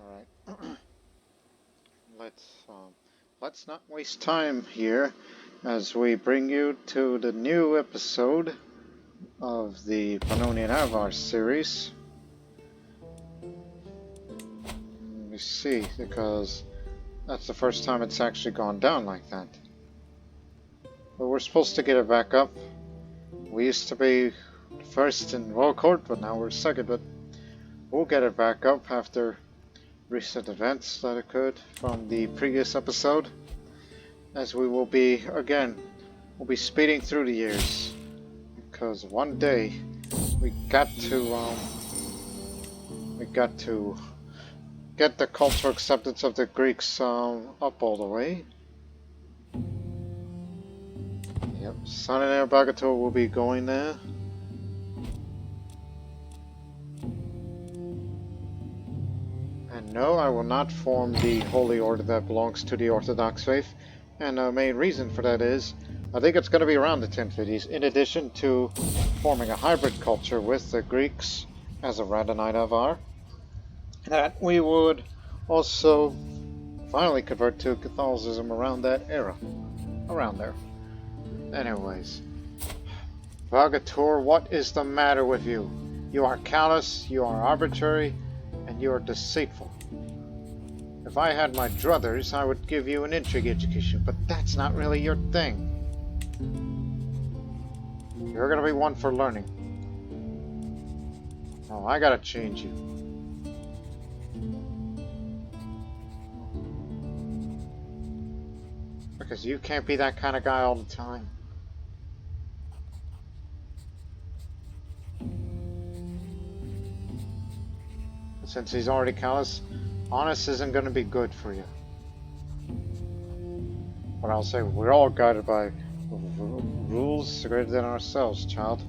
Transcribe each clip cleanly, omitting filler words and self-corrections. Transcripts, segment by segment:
Alright. Let's not waste time here as we bring you to the new episode of the Pannonian Avars series. Let me see, because that's the first time it's actually gone down like that. But we're supposed to get it back up. We used to be first in Royal Court, but now we're second, but we'll get it back up after recent events that occurred from the previous episode, as we will be, again, we'll be speeding through the years, because one day we got to get the cultural acceptance of the Greeks up all the way. Yep, Sun and Air Bagator will be going there. And no, I will not form the holy order that belongs to the Orthodox faith. And the main reason for that is, I think it's going to be around the 1050s, in addition to forming a hybrid culture with the Greeks as a Radhanite Avar, that we would also finally convert to Catholicism around that era. Around there. Anyways. Bagator, what is the matter with you? You are callous, you are arbitrary, and you are deceitful. If I had my druthers, I would give you an intrigue education, but that's not really your thing. You're gonna be one for learning. Oh, I gotta change you. Because you can't be that kind of guy all the time. Since he's already callous, honest isn't going to be good for you. But I'll say we're all guided by rules greater than ourselves, child.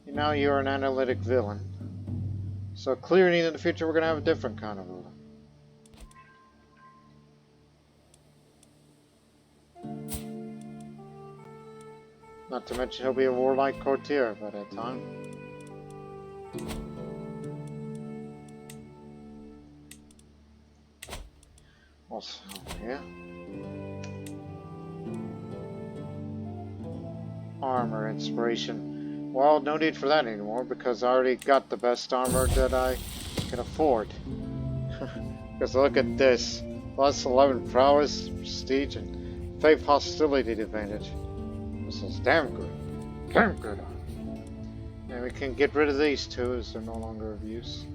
Now you're an analytic villain. So clearly in the future we're going to have a different kind of ruler. Not to mention he'll be a warlike courtier by that time. Also here. Armor inspiration. Well, no need for that anymore because I already got the best armor that I can afford. Because look at this. Plus 11 prowess, prestige, and faith hostility advantage. This is damn good. Damn good armor. And we can get rid of these two as they're no longer of use.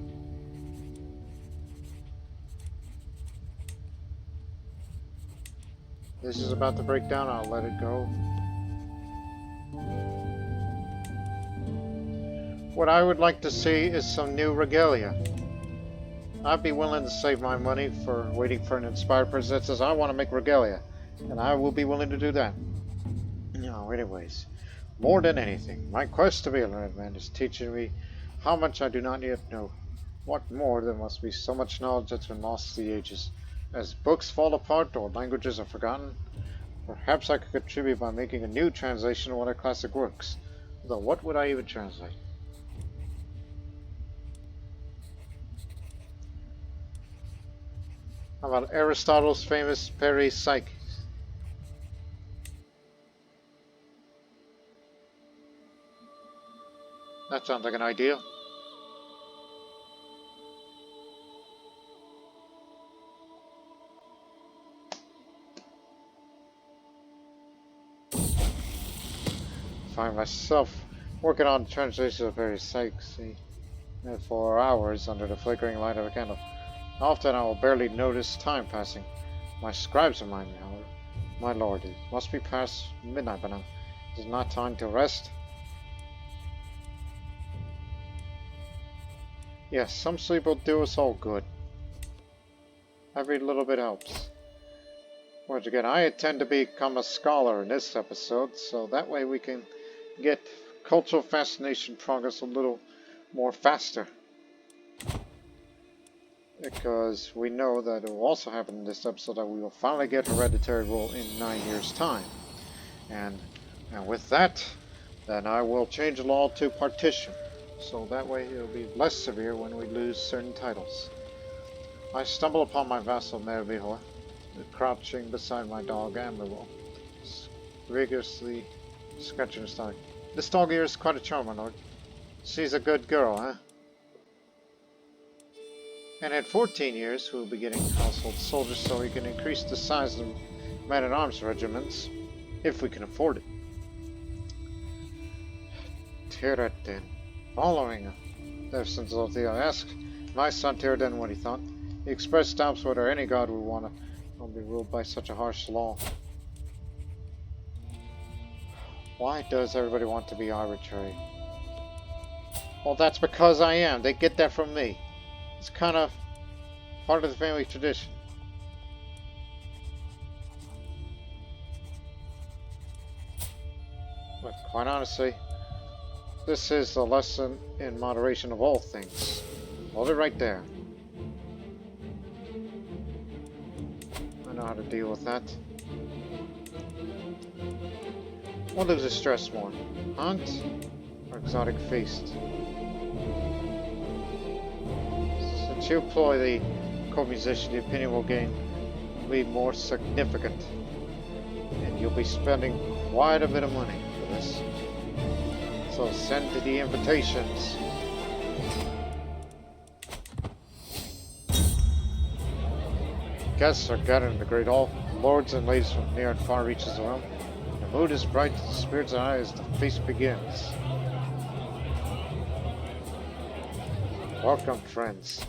This is about to break down, I'll let it go. What I would like to see is some new regalia. I'd be willing to save my money for waiting for an inspired person that says I want to make regalia. And I will be willing to do that. No, anyways. More than anything, my quest to be a learned man is teaching me how much I do not yet know. What more, there must be so much knowledge that's been lost to the ages. As books fall apart or languages are forgotten, perhaps I could contribute by making a new translation of one of classic works. Though what would I even translate? How about Aristotle's famous Peripsyche? That sounds like an idea. Find myself working on translations of various sites for hours under the flickering light of a candle. Often I will barely notice time passing. My scribes remind me, however. My lord, it must be past midnight by now. It is not time to rest. Yes, some sleep will do us all good. Every little bit helps. Once again, I intend to become a scholar in this episode, so that way we can get cultural fascination progress a little more faster. Because we know that it will also happen in this episode that we will finally get hereditary rule in 9 years' time. And with that, then I will change the law to partition. So that way it'll be less severe when we lose certain titles. I stumble upon my vassal Mervihor, crouching beside my dog Amberwell, rigorously scratching his stomach. This dog here is quite a charmer, Lord. She's a good girl, huh? And at 14 years, we'll be getting household soldiers so we can increase the size of the men-at-arms regiments, if we can afford it. Tiraden. Following Devson's Lothiel asked my son Tiraden what he thought. He expressed doubts whether any god would want to be ruled by such a harsh law. Why does everybody want to be arbitrary? Well, that's because I am. They get that from me. It's kind of part of the family tradition. But quite honestly, this is the lesson in moderation of all things. Hold it right there. I know how to deal with that. What does distress more? Hunt or exotic feast? Since you employ the co-musician, the opinion will be more significant. And you'll be spending quite a bit of money for this. So send the invitations. Guests are gathered in the great hall. Lords and ladies from near and far reaches of the room. The mood is bright, the spirits are high as the feast begins. Welcome, friends.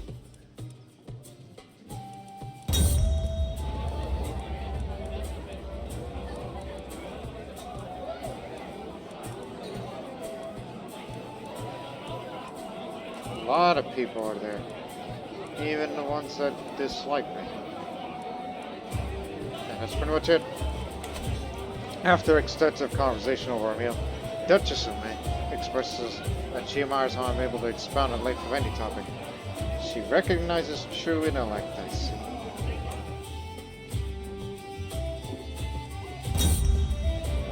A lot of people are there, even the ones that dislike me. And that's pretty much it. After extensive conversation over a meal, Duchess of May expresses that she admires how I'm able to expound on length of any topic. She recognizes true intellect, I see.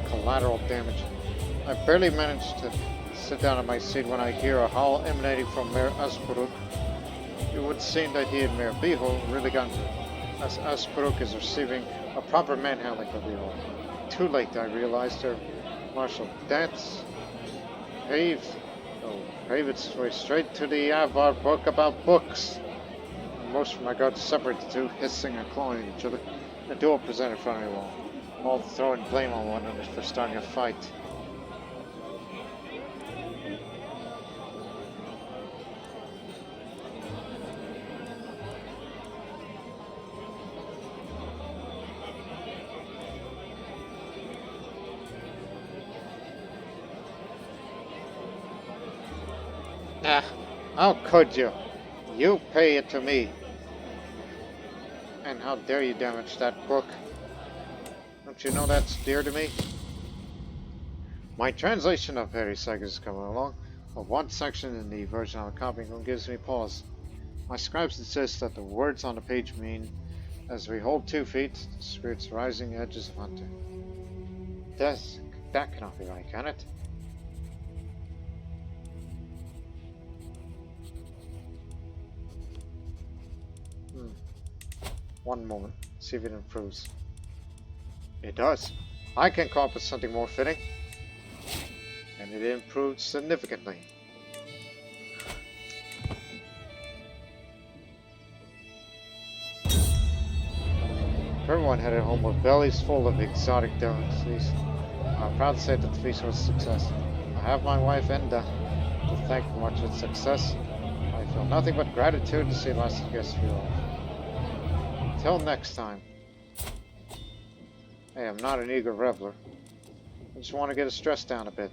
Collateral damage. I barely managed to sit down in my seat when I hear a howl emanating from Mayor Asperuk. It would seem that he and Mayor Beho really got into it, as Asperuk is receiving a proper manhandling of Beho. Too late, I realized her. Marshal, that's... Pave its way straight to the Avar book about books. And most of my guards separate the two, hissing and clawing at each other. The duel presented in front of me all throwing blame on one another for starting a fight. How could you? You pay it to me. And how dare you damage that book? Don't you know that's dear to me? My translation of Harry's sagas is coming along, but one section in the version I'm copying gives me pause. My scribes insist that the words on the page mean, as we hold 2 feet, the spirits rising edges of Hunter. That cannot be right, can it? One moment, see if it improves. It does. I can come up with something more fitting. And it improved significantly. Everyone headed home with bellies full of exotic delicacies. I'm proud to say that the feast was a success. I have my wife Enda to thank for much of its success. I feel nothing but gratitude to see the last guests feel off. Until next time. Hey, I'm not an eager reveler. I just want to get his stress down a bit.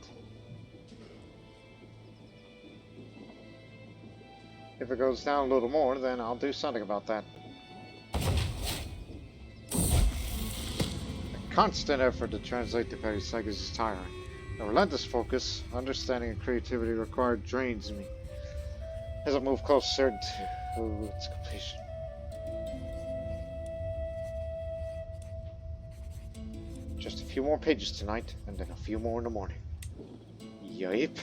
If it goes down a little more, then I'll do something about that. A constant effort to translate the petty sagas is tiring. A relentless focus, understanding, and creativity required drains me as I move closer to its completion. Just a few more pages tonight, and then a few more in the morning. Yipe.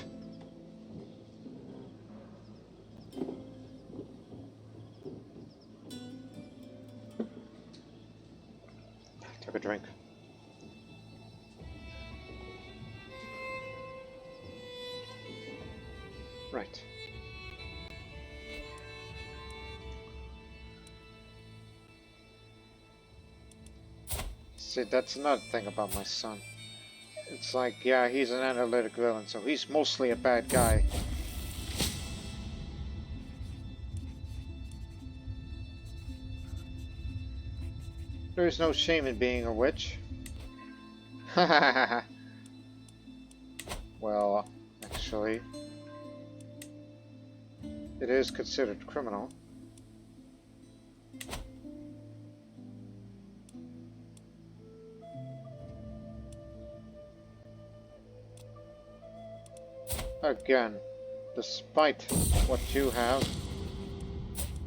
drink. Right. See, that's another thing about my son. It's like, yeah, he's an analytic villain, so he's mostly a bad guy. There's no shame in being a witch. Well, actually, it is considered criminal. Again, despite what you have,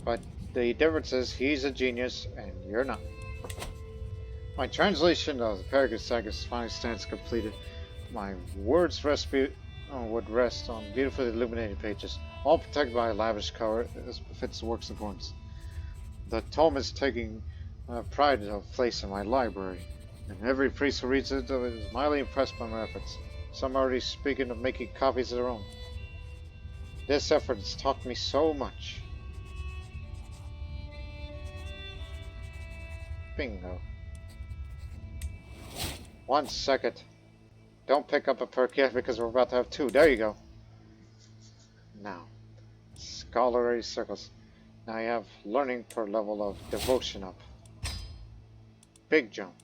but the difference is he's a genius and you're not. My translation of the Khagan Saga finally stands completed. My words would rest on beautifully illuminated pages, all protected by a lavish cover as befits the work's importance. The tome is taking pride of place in my library, and every priest who reads it is mildly impressed by my efforts. Some are already speaking of making copies of their own. This effort has taught me so much. Bingo. 1 second. Don't pick up a perk yet because we're about to have 2. There you go. Now, scholarly circles. Now you have learning per level of devotion up. Big jump.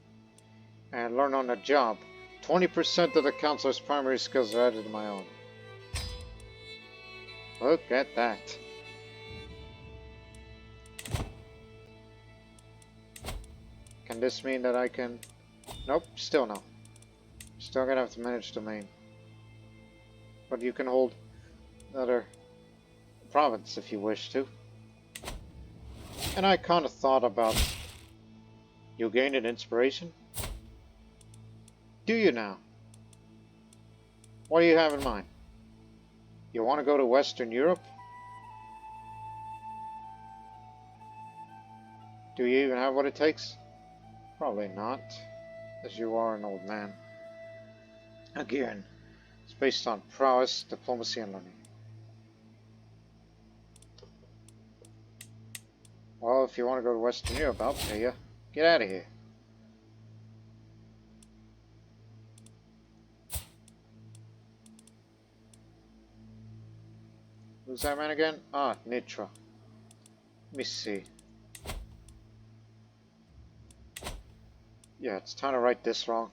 And learn on the job. 20% of the counselor's primary skills are added to my own. Look at that. Can this mean that I can... Nope, still no. Still gonna have to manage domain. But you can hold another province if you wish to. And I kind of thought about... You gained an inspiration? Do you now? What do you have in mind? You want to go to Western Europe? Do you even have what it takes? Probably not, as you are an old man. Again, it's based on prowess, diplomacy, and learning. Well, if you want to go to Western Europe, I'll pay you. Get out of here. Who's that man again? Ah, Nitra. Let me see. Yeah, it's time to right this wrong.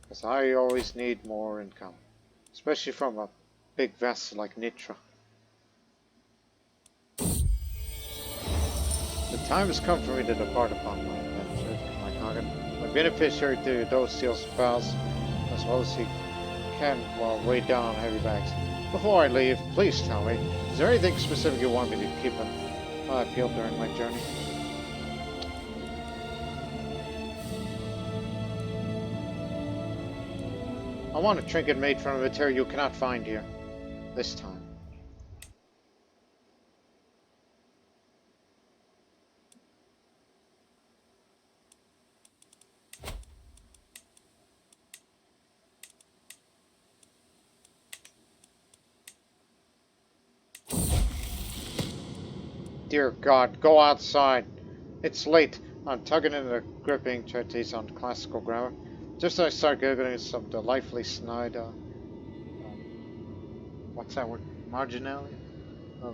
Because I always need more income. Especially from a big vessel like Nitra. The time has come for me to depart upon my adventure, my Khagan. My beneficiary Theodore steals files as well as he can while weighed down on heavy bags. Before I leave, please tell me, is there anything specific you want me to keep an eye peeled during my journey? I want a trinket made from a material you cannot find here. This time. Dear God, go outside. It's late. I'm tugging in the gripping treatise on classical grammar. Just as I start giggling some delightfully snide, what's that word? Marginalia?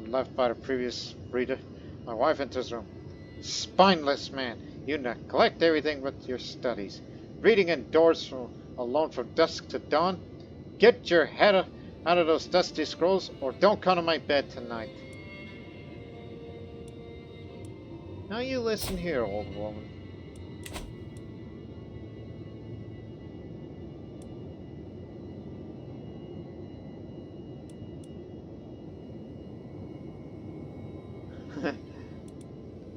Left by the previous reader. My wife enters the room. Spineless man, you neglect everything but your studies. Reading indoors alone from dusk to dawn? Get your head out of those dusty scrolls, or don't come to my bed tonight. Now you listen here, old woman.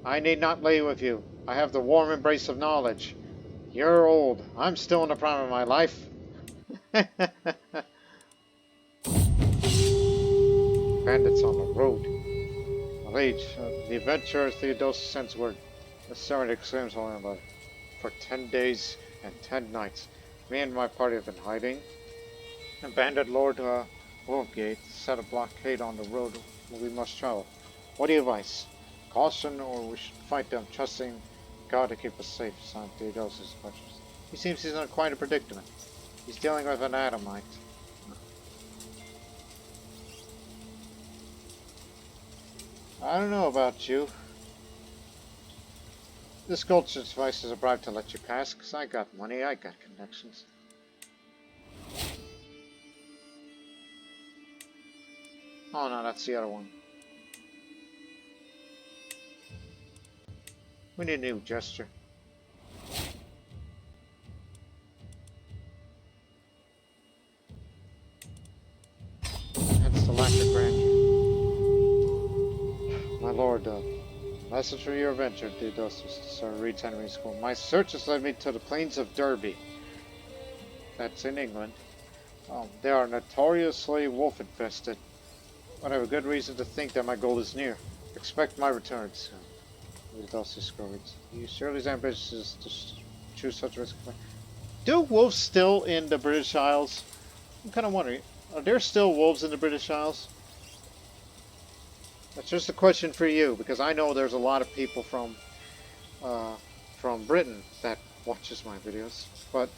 I need not lay with you. I have the warm embrace of knowledge. You're old. I'm still in the prime of my life. Bandits on the road. Rage. The adventurer Theodosius sends word. The servant exclaims holding about it. for 10 days and 10 nights. Me and my party have been hiding. Abandoned Lord Wolfgate set a blockade on the road we must travel. What do you advise? Caution, or we should fight them, trusting God to keep us safe, son Theodosius questions. He seems he's in quite a predicament. He's dealing with an Adamite. I don't know about you. This Goldschmidt device is a bribe to let you pass, because I got money, I got connections. Oh no, that's the other one. We need a new gesture. That's the Lacquer Grandeur. My lord, message for your adventure, Theodosius, Sir Reed's enemy school. My search has led me to the plains of Derby. That's in England. They are notoriously wolf-infested, but I have a good reason to think that my goal is near. Expect my return soon. Theodosius reads. You surely is ambitious to choose such a risk. Do wolves still in the British Isles? I'm kind of wondering, are there still wolves in the British Isles? That's just a question for you, because I know there's a lot of people from Britain that watches my videos. But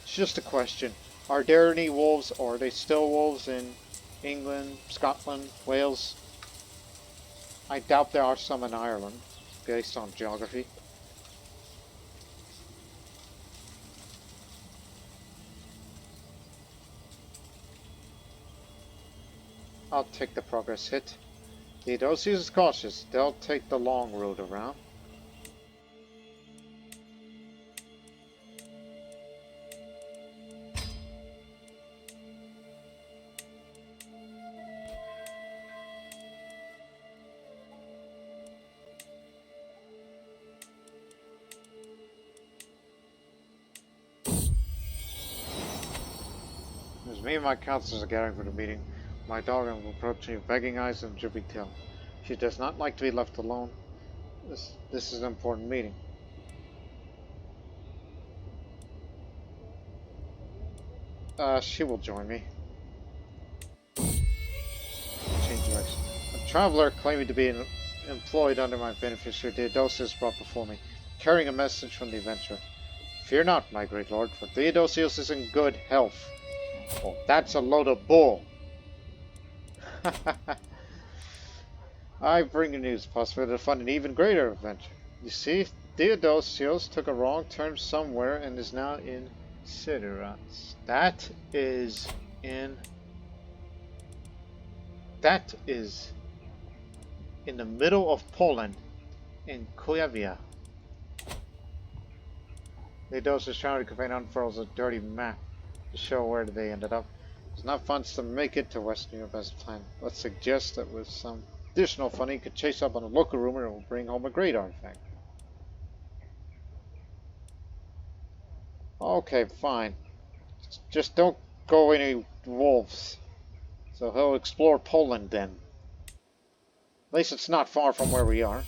it's just a question. Are there any wolves, or are they still wolves in England, Scotland, Wales? I doubt there are some in Ireland, based on geography. I'll take the progress hit. Theodosius is cautious. They'll take the long road around. As me and my counselors are gathering for the meeting, my dog will approach me, begging eyes and dripping tail. She does not like to be left alone. This is an important meeting. She will join me. Change direction. A traveler claiming to be employed under my beneficiary Theodosius brought before me, carrying a message from the adventurer. Fear not, my great lord, for Theodosius is in good health. Oh, that's a load of bull. I bring you news, possibly to fund an even greater adventure. You see, Theodosius took a wrong turn somewhere and is now in Sideras. That is in the middle of Poland, in Kuyavia. Theodosius trying to campaign unfurls a dirty map to show where they ended up. It's not fun to make it to Western Europe as planned. Let's suggest that with some additional funding, could chase up on a local rumor and will bring home a great artifact. Okay, fine. Just don't go any wolves. So he'll explore Poland then. At least it's not far from where we are.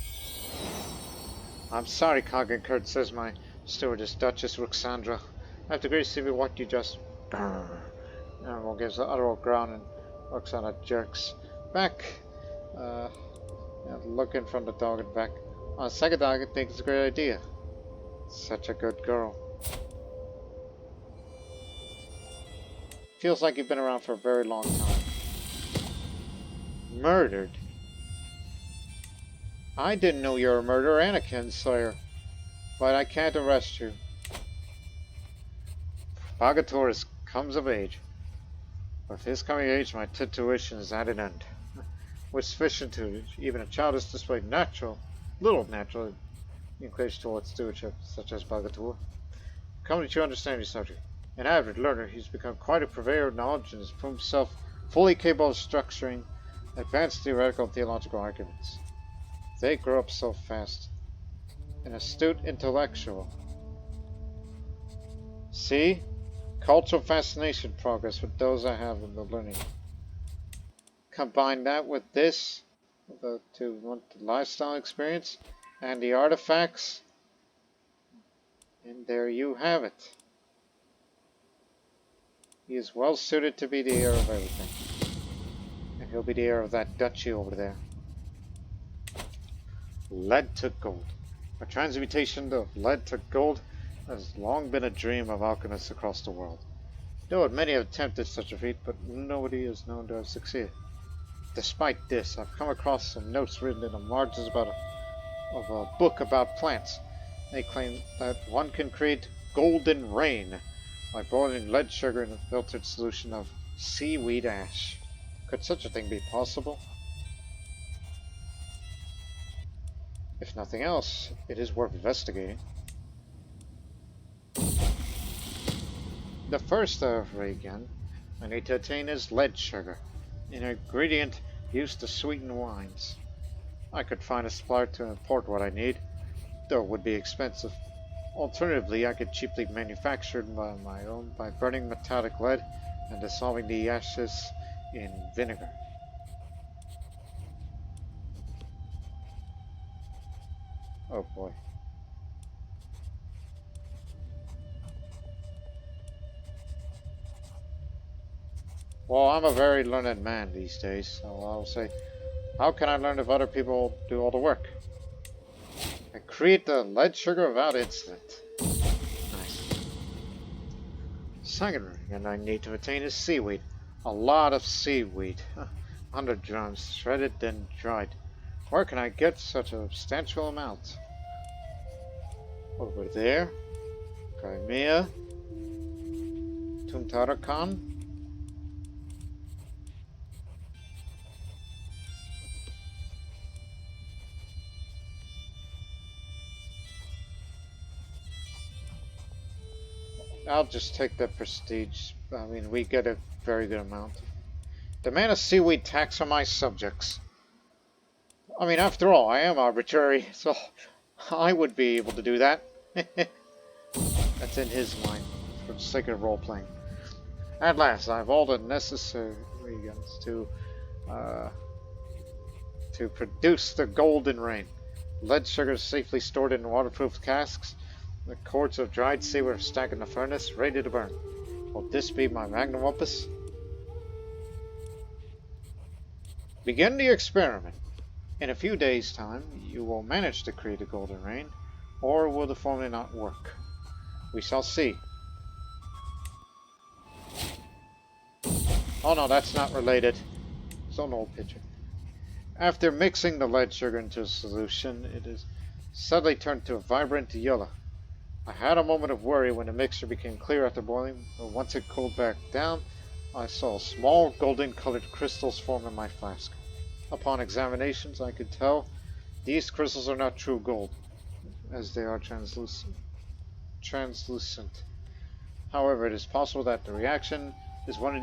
I'm sorry, Khagan Kurt, says my stewardess, Duchess Ruxandra. I have to agree to see what you just... Animal gives the utteral ground and Ruxandra jerks back. Looking from the dog and back. On a second thought, I think it's a great idea. Such a good girl. Feels like you've been around for a very long time. Murdered? I didn't know you were a murderer and a kinslayer, but I can't arrest you. Bagatorus comes of age. With his coming of age, my tuition is at an end. With sufficient tutelage, even a child is displayed little natural inclination towards stewardship, such as Bagator. Coming to understand your subject. An avid learner, he's become quite a purveyor of knowledge and has proved himself fully capable of structuring advanced theoretical and theological arguments. They grow up so fast. An astute intellectual. See? Cultural fascination progress with those I have in the learning. Combine that with this, the lifestyle experience, and the artifacts, And there you have it. He is well suited to be the heir of everything. And he'll be the heir of that duchy over there. Lead to gold. A transmutation of lead to gold has long been a dream of alchemists across the world. Though many have attempted such a feat, but nobody is known to have succeeded. Despite this, I've come across some notes written in the margins of a book about plants. They claim that one can create golden rain by boiling lead sugar in a filtered solution of seaweed ash. Could such a thing be possible? If nothing else, it is worth investigating. The first ingredient I need to attain is lead sugar, an ingredient used to sweeten wines. I could find a supplier to import what I need, though it would be expensive. Alternatively, I could cheaply manufacture it by my own by burning metallic lead and dissolving the ashes in vinegar. Oh boy. Well, I'm a very learned man these days, so I'll say, how can I learn if other people do all the work? I create the lead sugar without incident. Nice. Second ingredient I need to obtain is seaweed. A lot of seaweed. 100 grams, shredded then dried. Where can I get such a substantial amount? Over there. Crimea. Tumtarakan. I'll just take the prestige. I mean, we get a very good amount. Demand a seaweed tax on my subjects. I mean, after all, I am arbitrary, so I would be able to do that. That's in his mind, for the sake of role-playing. At last, I have all the necessary ingredients to produce the golden rain. Lead sugar is safely stored in waterproof casks. The quarts of dried seaweed are stacked in the furnace, ready to burn. Will this be my magnum opus? Begin the experiment. In a few days' time, you will manage to create a golden rain, or will the formula not work? We shall see. Oh no, that's not related. It's an old picture. After mixing the lead sugar into a solution, it is suddenly turned to a vibrant yellow. I had a moment of worry when the mixture became clear after boiling, but once it cooled back down, I saw small golden-colored crystals form in my flask. Upon examinations, I could tell these crystals are not true gold, as they are translucent. However, it is possible that the reaction is one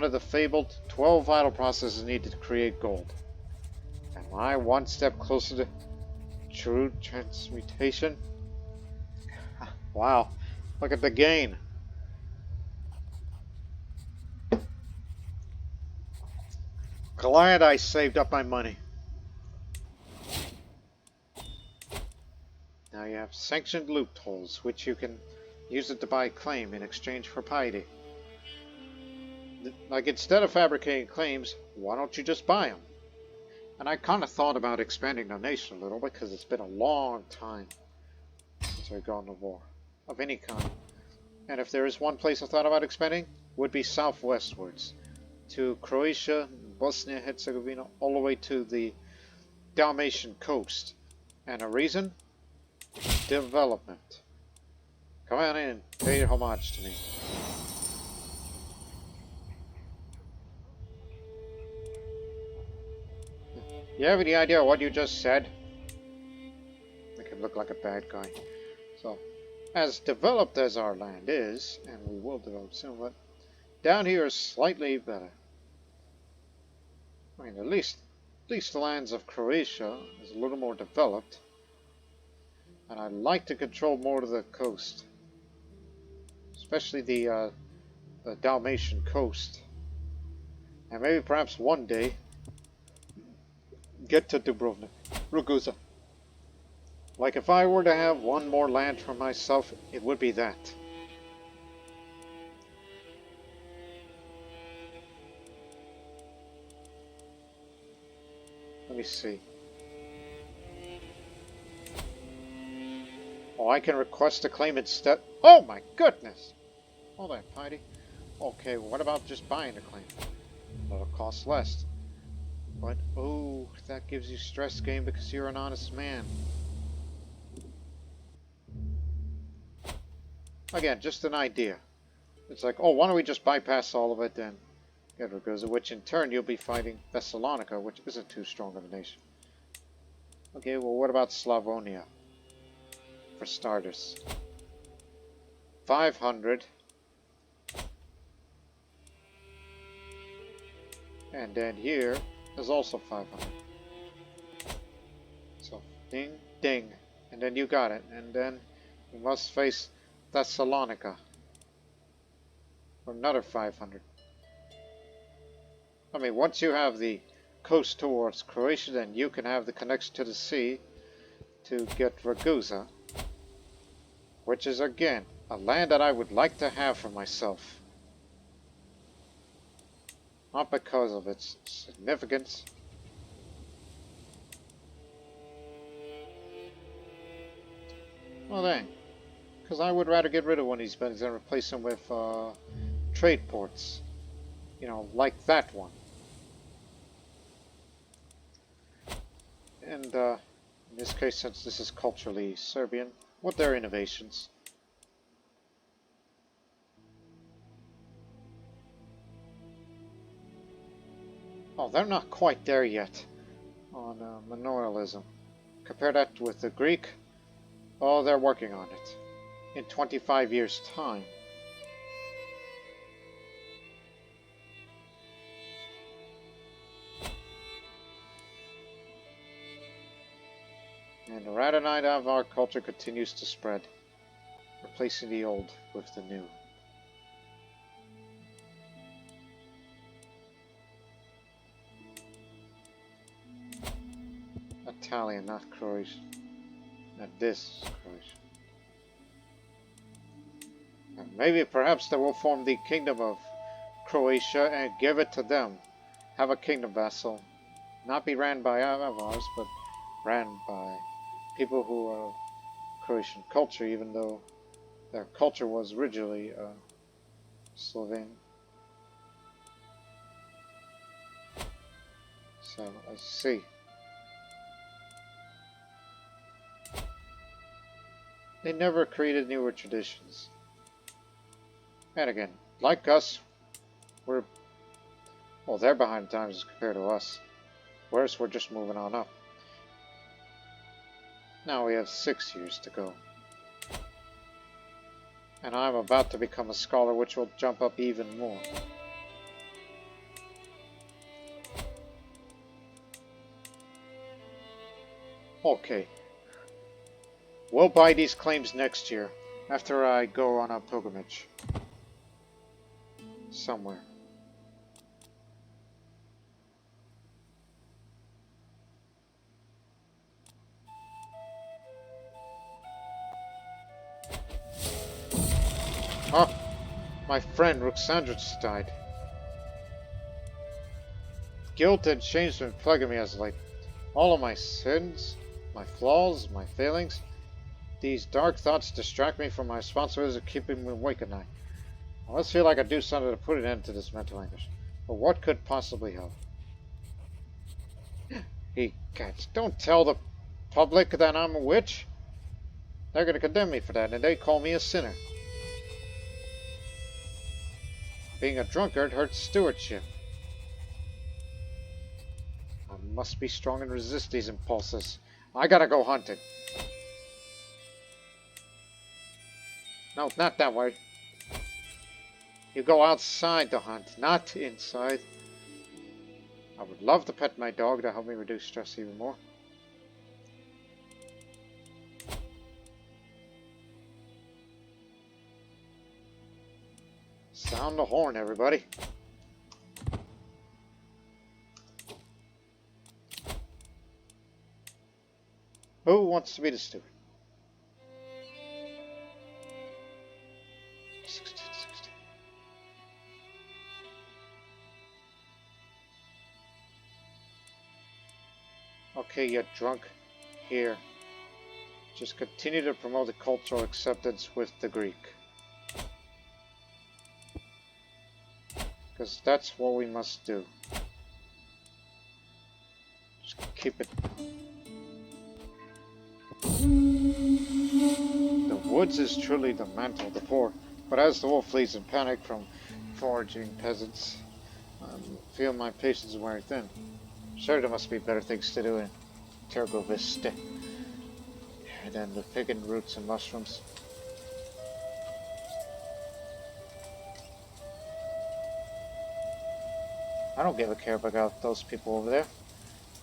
of the fabled 12 vital processes needed to create gold. Am I one step closer to true transmutation? Wow, look at the gain. Glad I saved up my money. Now you have sanctioned loopholes, which you can use it to buy claim in exchange for piety. Like, instead of fabricating claims, why don't you just buy them? And I kind of thought about expanding the nation a little, because it's been a long time since I've gone to war of any kind. And if there is one place I thought about expanding, would be southwestwards to Croatia, Bosnia Herzegovina, all the way to the Dalmatian coast. And a reason? Development. Come on in and pay your homage to me. You have any idea what you just said? Make him look like a bad guy. So, as developed as our land is, and we will develop soon, but down here is slightly better. I mean, at least the lands of Croatia is a little more developed. And I'd like to control more of the coast. Especially the Dalmatian coast. And maybe perhaps one day get to Dubrovnik, Ragusa. Like, if I were to have one more land for myself, it would be that. Let me see. Oh, I can request a claim instead. Oh my goodness! Hold on, Piety. Okay, what about just buying a claim? That'll cost less. But, oh, that gives you stress gain because you're an honest man. Again, just an idea. It's like, oh, why don't we just bypass all of it then? Get Ragusa, which in turn you'll be fighting Thessalonica, which isn't too strong of a nation. Okay, well, what about Slavonia? For starters. 500. And then here is also 500. So, ding, ding. And then you got it. And then you must face Thessalonica for another 500. I mean, once you have the coast towards Croatia, then you can have the connection to the sea to get Ragusa, which is, again, a land that I would like to have for myself. Not because of its significance. Well, dang. Because I would rather get rid of one of these buildings and replace them with trade ports. You know, like that one. And in this case, since this is culturally Serbian, what their innovations? Oh, they're not quite there yet on manorialism. Compare that with the Greek. Oh, they're working on it. In 25 years' time. And the Pannonian Avars culture continues to spread, replacing the old with the new. Italian, not Croatian. And this is Croatian. And maybe perhaps they will form the Kingdom of Croatia and give it to them. Have a kingdom vassal. Not be ran by Avars, but ran by people who are Croatian culture, even though their culture was originally Slovene. So, I see. They never created newer traditions. And again, like us, we're... well, they're behind the times compared to us. Whereas we're just moving on up. Now we have 6 years to go. And I'm about to become a scholar, which will jump up even more. Okay. We'll buy these claims next year, after I go on a pilgrimage. Somewhere. Oh, my friend Ruxandra just died. Guilt and shame have been plaguing me as of late. All of my sins, my flaws, my failings, these dark thoughts distract me from my responsibilities of keeping me awake at night. I must feel like I do something to put an end to this mental anguish. But what could possibly help? Cats, don't tell the public that I'm a witch. They're going to condemn me for that, and they call me a sinner. Being a drunkard hurts stewardship. I must be strong and resist these impulses. I gotta go hunting. No, not that way. You go outside to hunt, not inside. I would love to pet my dog to help me reduce stress even more. Sound the horn, everybody. Who wants to be the steward? 16, 16. Okay, you drunk. Here. Just continue to promote the cultural acceptance with the Greek. Because that's what we must do. Just keep it. The woods is truly the mantle of the poor, but as the wolf flees in panic from foraging peasants, I feel my patience is wearing thin. Sure, there must be better things to do in Tergoviste than the picking roots and mushrooms. I don't give a care about those people over there.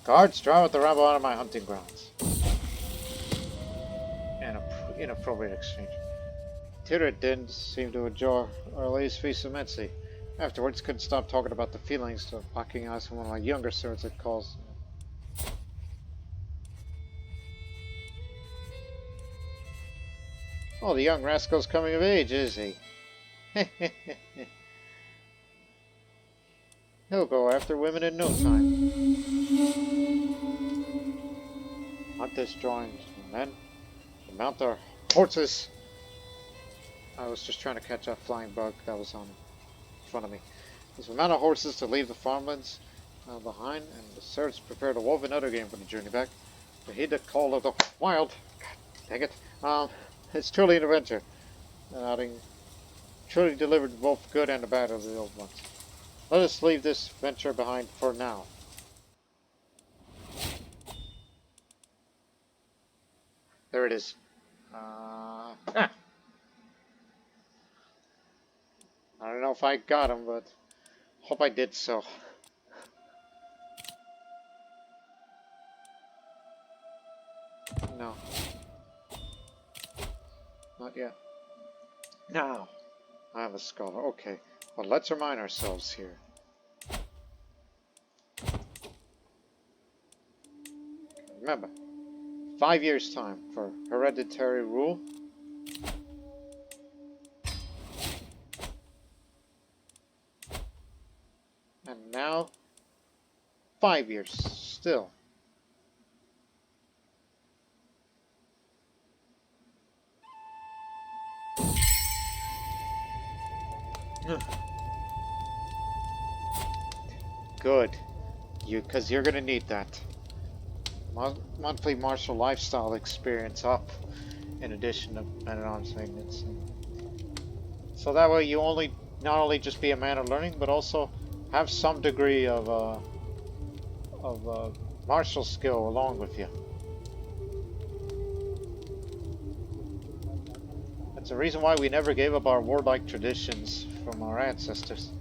Guards, drive the rabble out of my hunting grounds. An inappropriate exchange. Tira didn't seem to enjoy our latest feast immensely. Afterwards, couldn't stop talking about the feelings of locking eyes from one of my younger swords that calls. Oh, the young rascal's coming of age, is he? He'll go after women in no time. Hunt this drawing, men. Mount their horses. I was just trying to catch a flying bug that was on in front of me. As we mount our horses to leave the farmlands behind, and the serfs prepare to wolf another game for the journey back. To heed the call of the wild. God dang it. It's truly an adventure. Having truly delivered both good and the bad of the old ones. Let us leave this venture behind for now. There it is. I don't know if I got him, but hope I did so. No. Not yet. Now. I have a scholar. Okay. But let's remind ourselves here. Remember, 5 years' time for hereditary rule. And now, 5 years still. Good. Because you're going to need that. Monthly martial lifestyle experience up in addition to men at arms maintenance. So that way you not only just be a man of learning, but also have some degree of martial skill along with you. That's the reason why we never gave up our warlike traditions from our ancestors.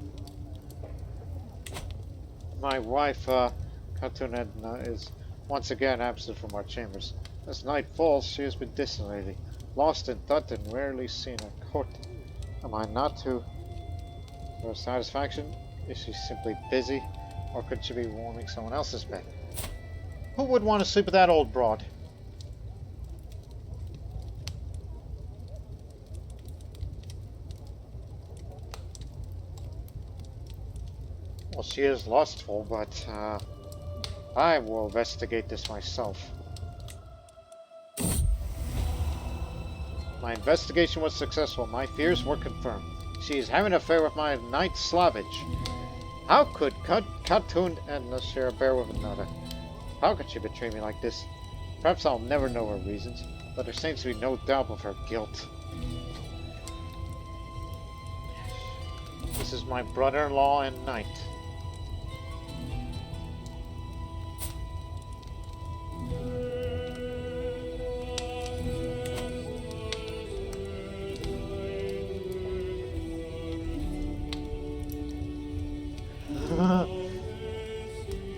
My wife, Khatun is once again absent from our chambers. As night falls, she has been distant lately, lost in thought and rarely seen at court. Am I not to her satisfaction? Is she simply busy, or could she be warming someone else's bed? Who would want to sleep with that old broad? Well, she is lustful, but I will investigate this myself. My investigation was successful. My fears were confirmed. She is having an affair with my knight Slavage. How could Khatun and Nasir bear with another? How could she betray me like this? Perhaps I'll never know her reasons, but there seems to be no doubt of her guilt. This is my brother-in-law and knight.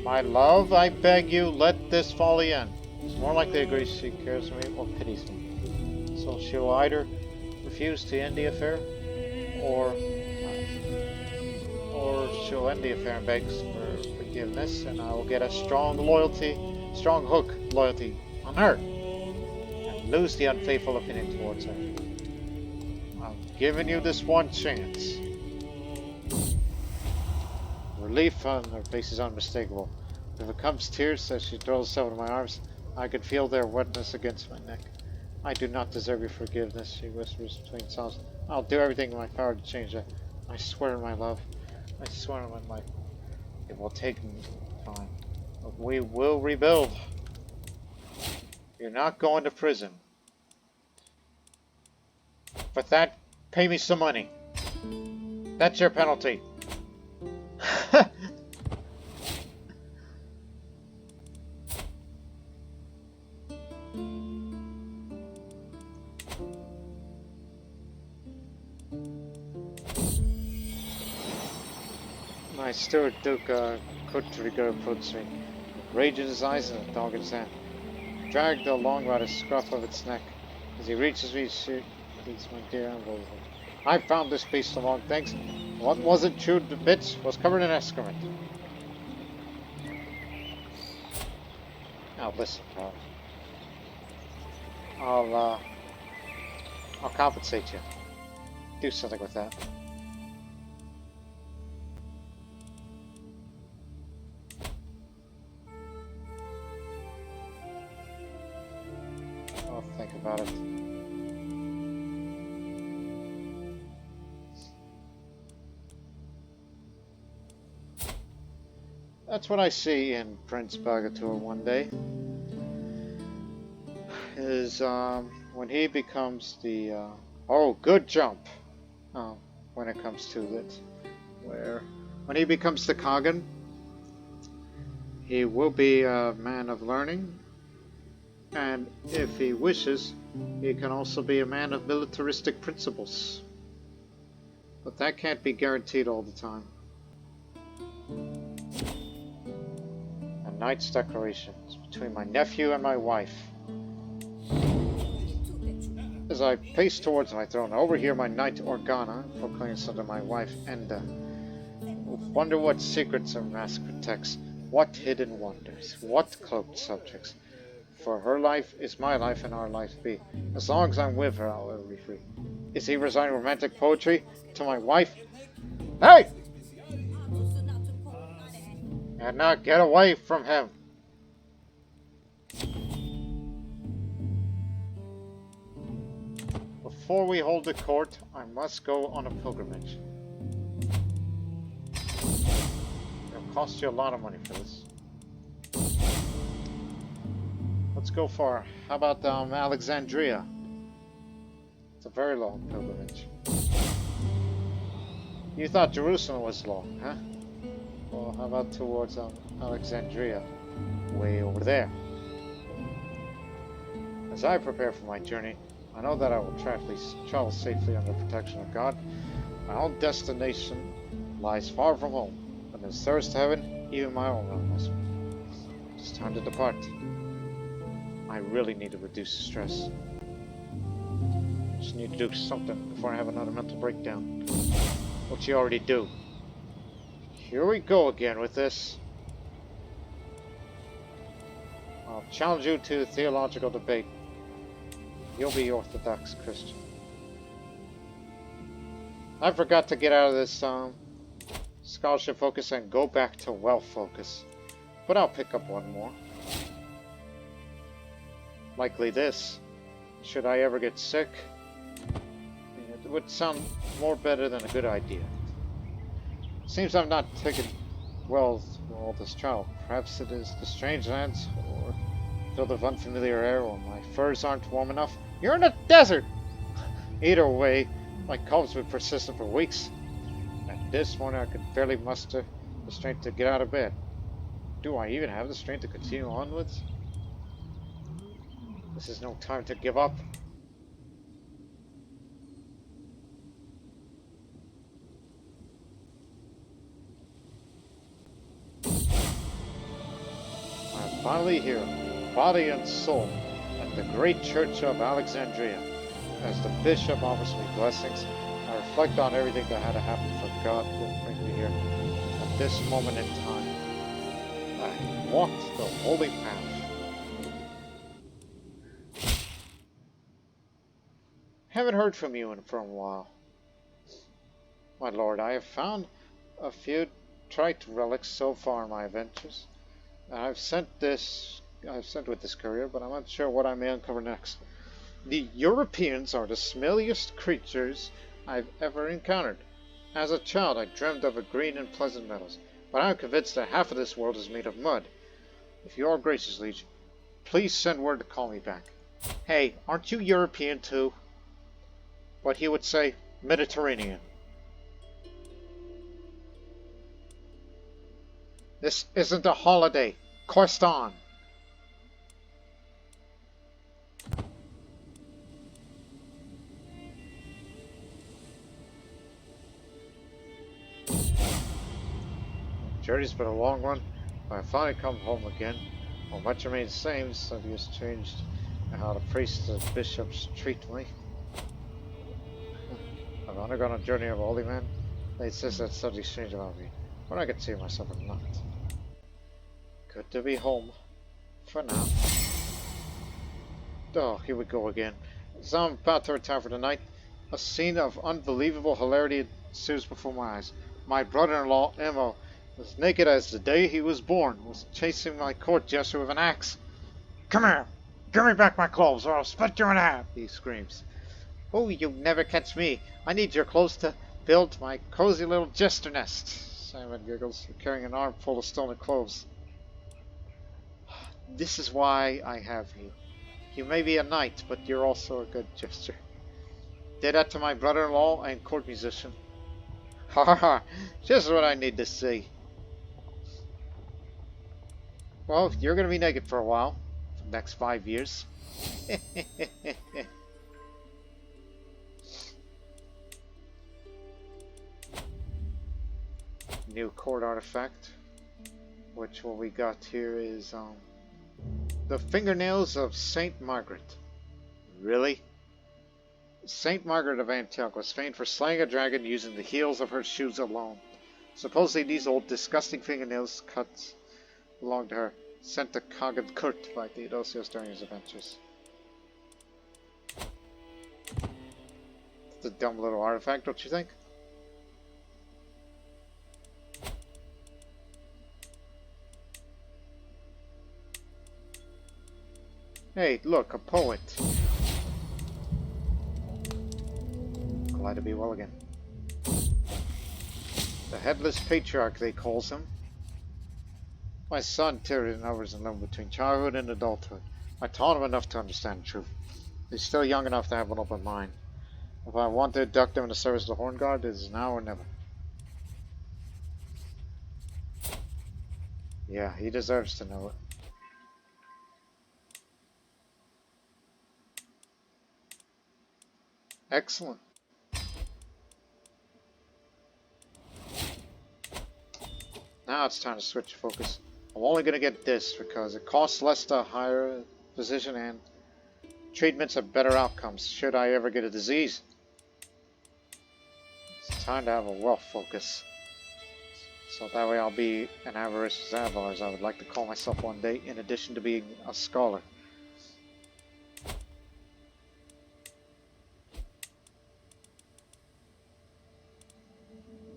My love, I beg you, let this folly end. It's more likely agrees she cares for me or pities me. So she'll either refuse to end the affair, or she'll end the affair and begs for forgiveness, and I will get a strong hook loyalty on her. and lose the unfaithful opinion towards her. I'm giving you this one chance. Relief on her face is unmistakable. If it comes tears as she throws herself into my arms, I can feel their wetness against my neck. I do not deserve your forgiveness, she whispers between sobs. I'll do everything in my power to change that. I swear, my love. I swear on my life. It will take time. But we will rebuild. You're not going to prison. For that, pay me some money. That's your penalty. My steward Duke Kurt approached me, rage in his eyes and a dog in his hand. Dragged along by the scruff of its neck. As he reaches me, she beats my dear envelope. I found this beast among things. What wasn't chewed to bits was covered in excrement. Now listen, pal. I'll compensate you. Do something with that. I'll think about it. That's what I see in Prince Bagatur one day. Is when he becomes the good jump. When it comes to it, when he becomes the Khagan, he will be a man of learning, and if he wishes, he can also be a man of militaristic principles. But that can't be guaranteed all the time. A knight's declaration between my nephew and my wife. As I pace towards my throne, I overhear my knight Organa proclaims unto my wife Enda. Wonder what secrets her mask protects, what hidden wonders, what cloaked subjects. For her life is my life and our life be. As long as I'm with her, I'll ever be free. Is he reciting romantic poetry to my wife? Hey! And now get away from him. Before we hold the court, I must go on a pilgrimage. It'll cost you a lot of money for this. Let's go for, how about Alexandria? It's a very long pilgrimage. You thought Jerusalem was long, huh? Well, how about towards Alexandria? Way over there. As I prepare for my journey, I know that I will travel safely under the protection of God. My own destination lies far from home, but there's thirst to heaven, even my own realms. It's time to depart. I really need to reduce stress. I just need to do something before I have another mental breakdown. What you already do. Here we go again with this. I'll challenge you to a theological debate. You'll be Orthodox Christian. I forgot to get out of this scholarship focus and go back to wealth focus. But I'll pick up one more. Likely this. Should I ever get sick? It would sound more better than a good idea. Seems I'm not taking well through all this travel. Perhaps it is the strange lands, or filled with unfamiliar air, or my furs aren't warm enough. You're in a desert! Either way, my cough's been persistent for weeks. And this morning I could barely muster the strength to get out of bed. Do I even have the strength to continue onwards? This is no time to give up. I'm finally here, body and soul, at the great church of Alexandria. As the bishop offers me blessings, I reflect on everything that had to happen for God to bring me here. At this moment in time, I walked the holy path. Haven't heard from you for a while. My lord, I have found a few trite relics so far in my adventures. I've sent with this courier, but I'm not sure what I may uncover next. The Europeans are the smelliest creatures I've ever encountered. As a child, I dreamed of a green and pleasant meadows, but I'm convinced that half of this world is made of mud. If you are gracious, liege, please send word to call me back. Hey, aren't you European too? But he would say Mediterranean. This isn't a holiday. Quest on. Journey's been a long one, but I finally come home again. While much remains the same, something has changed in how the priests and bishops treat me. I've undergone a journey of a holy man. They insist that something's changed about me, but I can see myself I'm not. Good to be home. For now. Oh, here we go again. As I'm about to retire for the night, a scene of unbelievable hilarity ensues before my eyes. My brother-in-law, Emo, as naked as the day he was born, was chasing my court jester with an axe. Come here! Give me back my clothes, or I'll split you in half! He screams. Oh, you never catch me. I need your clothes to build my cozy little jester nest. Simon giggles, carrying an armful of stolen clothes. This is why I have you. You may be a knight, but you're also a good jester. Did that to my brother-in-law and court musician. Ha ha ha! Just what I need to see. Well, you're going to be naked for a while. For the next 5 years. New court artifact. Which what we got here is the Fingernails of Saint Margaret. Really? Saint Margaret of Antioch was famed for slaying a dragon using the heels of her shoes alone. Supposedly these old disgusting fingernails cuts belonged to her, sent to Khagan Kurt by Theodosius during his adventures. It's a dumb little artifact, don't you think? Hey, look, a poet. Glad to be well again. The Headless Patriarch, they calls him. My son, Tyrion, hovers in limbo between childhood and adulthood. I taught him enough to understand the truth. He's still young enough to have an open mind. If I want to induct him in the service of the Horn Guard, it is now or never. Yeah, he deserves to know it. Excellent. Now it's time to switch focus. I'm only going to get this because it costs less to hire a physician and treatments have better outcomes should I ever get a disease. It's time to have a wealth focus. So that way I'll be an avaricious Avars, I would like to call myself one day, in addition to being a scholar.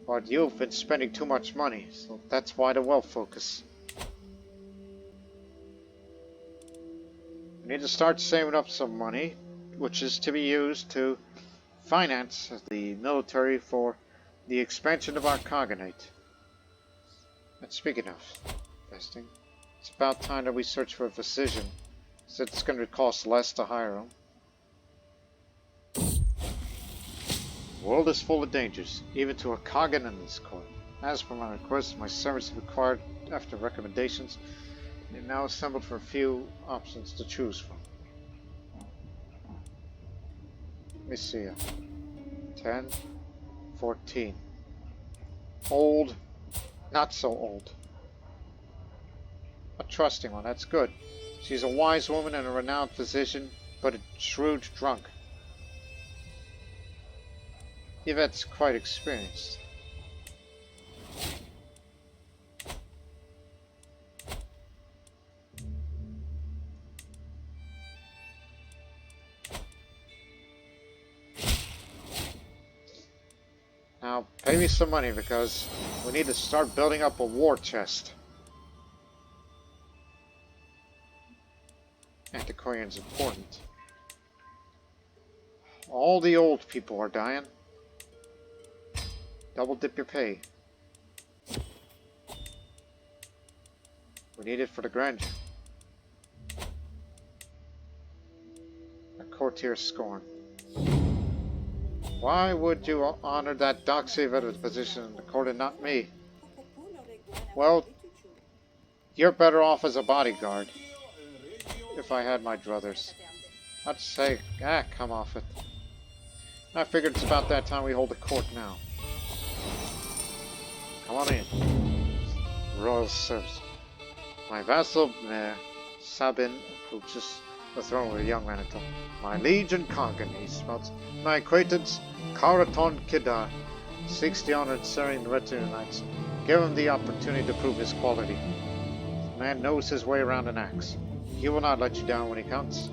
But you've been spending too much money, so that's why the wealth focus. We need to start saving up some money, which is to be used to finance the military for the expansion of our Khaganate. And speaking of investing, it's about time that we search for a physician, since it's going to cost less to hire him. The world is full of dangers, even to a Khagan in this court. As per my request, my servants have acquired after recommendations. They now assembled for a few options to choose from. Let me see. 10, 14. Old, not so old. A trusting one, that's good. She's a wise woman and a renowned physician, but a shrewd drunk. Yvette's quite experienced. Pay me some money because we need to start building up a war chest. Antiquarian's important. All the old people are dying. Double dip your pay. We need it for the grandeur. A courtier's scorn. Why would you honor that dock save at its position in the court and not me? Well, you're better off as a bodyguard. If I had my druthers. I'd say, come off it. I figured it's about that time we hold the court now. Come on in. Royal service. My vassal, Sabin, approaches the throne with a young man and told my liege and Khagan, he spouts. My acquaintance, Carpathian Khaganate, seeks the honor of serving the retinue knights. Give him the opportunity to prove his quality. The man knows his way around an axe. He will not let you down when he counts.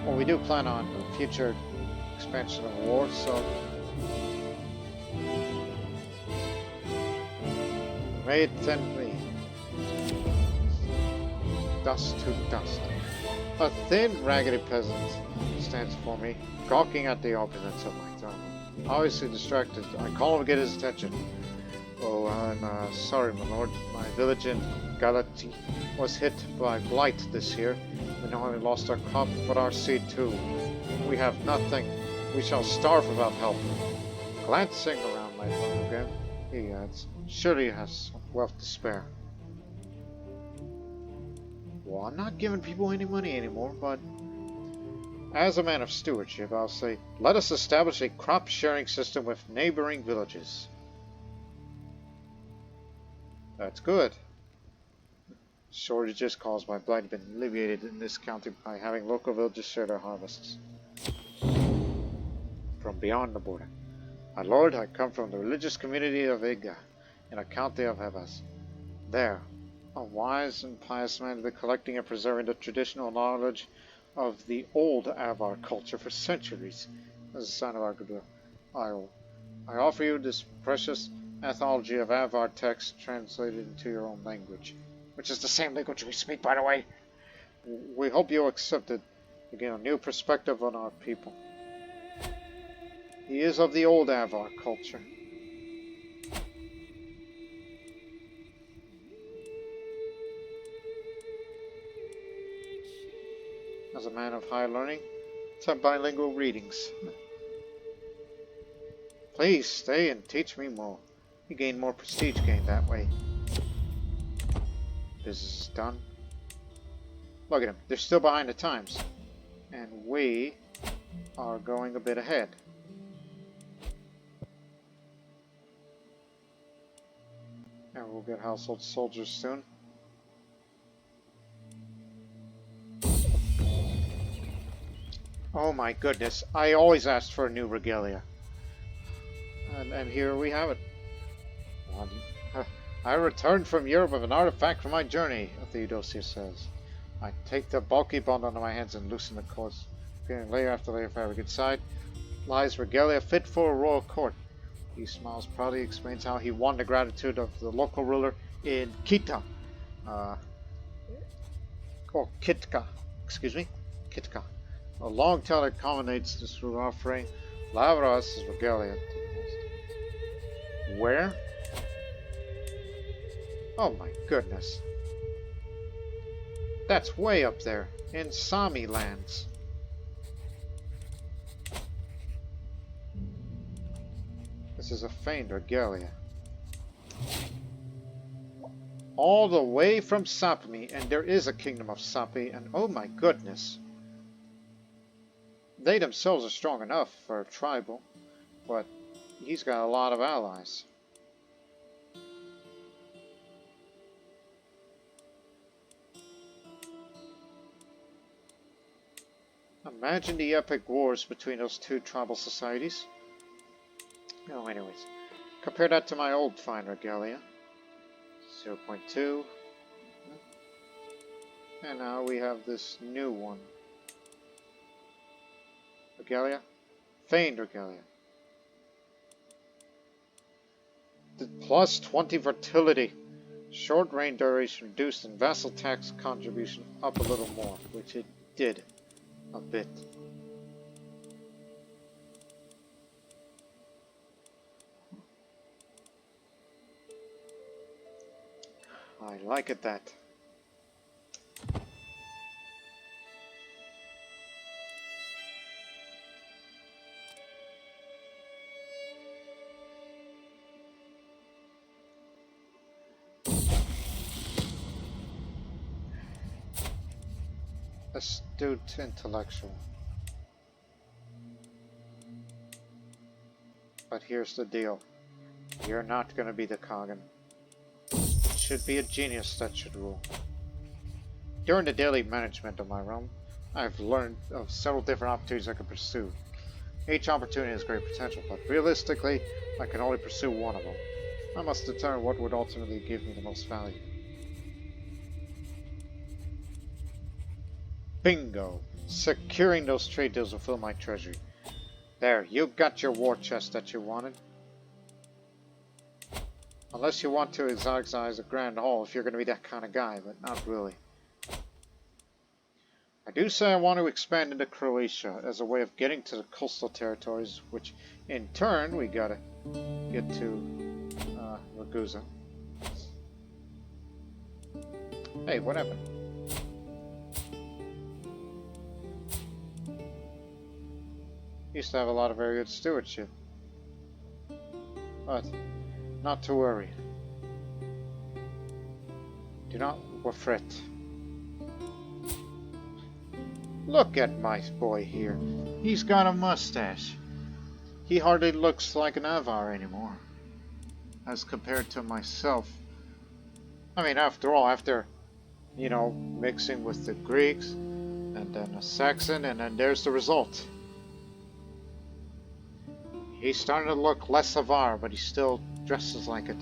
Well, we do plan on a future expansion of war, so may it tend me. Dust to dust. A thin, raggedy peasant stands before me, gawking at the opulence of my throne. Obviously distracted, I call him to get his attention. Oh, I'm sorry, my lord. My village in Galati was hit by blight this year. We not only lost our crop, but our seed too. We have nothing. We shall starve without help. Glancing around my throne again, he adds, surely he has wealth to spare. Well, I'm not giving people any money anymore, but as a man of stewardship, I'll say, let us establish a crop sharing system with neighboring villages. That's good. Shortages caused by blight have been alleviated in this county by having local villages share their harvests from beyond the border. My lord, I come from the religious community of Iga, in a county of Avars. There, a wise and pious man has been collecting and preserving the traditional knowledge of the old Avar culture for centuries. As a sign of our goodwill, I offer you this precious anthology of Avar texts translated into your own language, which is the same language we speak, by the way. We hope you'll accept it to gain a new perspective on our people. He is of the old Avar culture. As a man of high learning, some bilingual readings. Please stay and teach me more. You gain more prestige gained that way. Business is done. Look at them. They're still behind the times. And we are going a bit ahead. And we'll get household soldiers soon. Oh my goodness. I always asked for a new regalia. And here we have it. I returned from Europe with an artifact from my journey, Theodosia says. I take the bulky bundle into my hands and loosen the cords. Peering layer after layer of fabric inside lies regalia fit for a royal court. He smiles proudly, explains how he won the gratitude of the local ruler in Kita. Kitka. Excuse me. Kitka. A long tale that culminates this ruler offering Lavras' regalia to the most. Where? Oh my goodness. That's way up there, in Sami lands. This is a feigned regalia. All the way from Sapmi, and there is a kingdom of Sapi, and oh my goodness. They themselves are strong enough for a tribal, but he's got a lot of allies. Imagine the epic wars between those two tribal societies. Oh, anyways. Compare that to my old fine regalia. 0.2. And now we have this new one. Regalia, Feigned regalia. The plus 20 fertility. Short reign duration reduced and vassal tax contribution up a little more, which it did a bit. I like it that. Astute intellectual. But here's the deal. You're not going to be the Khagan. It should be a genius that should rule. During the daily management of my realm, I've learned of several different opportunities I can pursue. Each opportunity has great potential, but realistically, I can only pursue one of them. I must determine what would ultimately give me the most value. Bingo! Securing those trade deals will fill my treasury. There, you got your war chest that you wanted. Unless you want to exotize a grand hall if you're going to be that kind of guy, but not really. I do say I want to expand into Croatia as a way of getting to the coastal territories, which in turn we gotta get to Ragusa. Hey, what happened? Used to have a lot of very good stewardship. But not to worry. Do not fret. Look at my boy here. He's got a mustache. He hardly looks like an Avar anymore. As compared to myself. I mean, after all, after, you know, mixing with the Greeks, and then a Saxon, and then there's the result. He's starting to look less Avar, but he still dresses like it.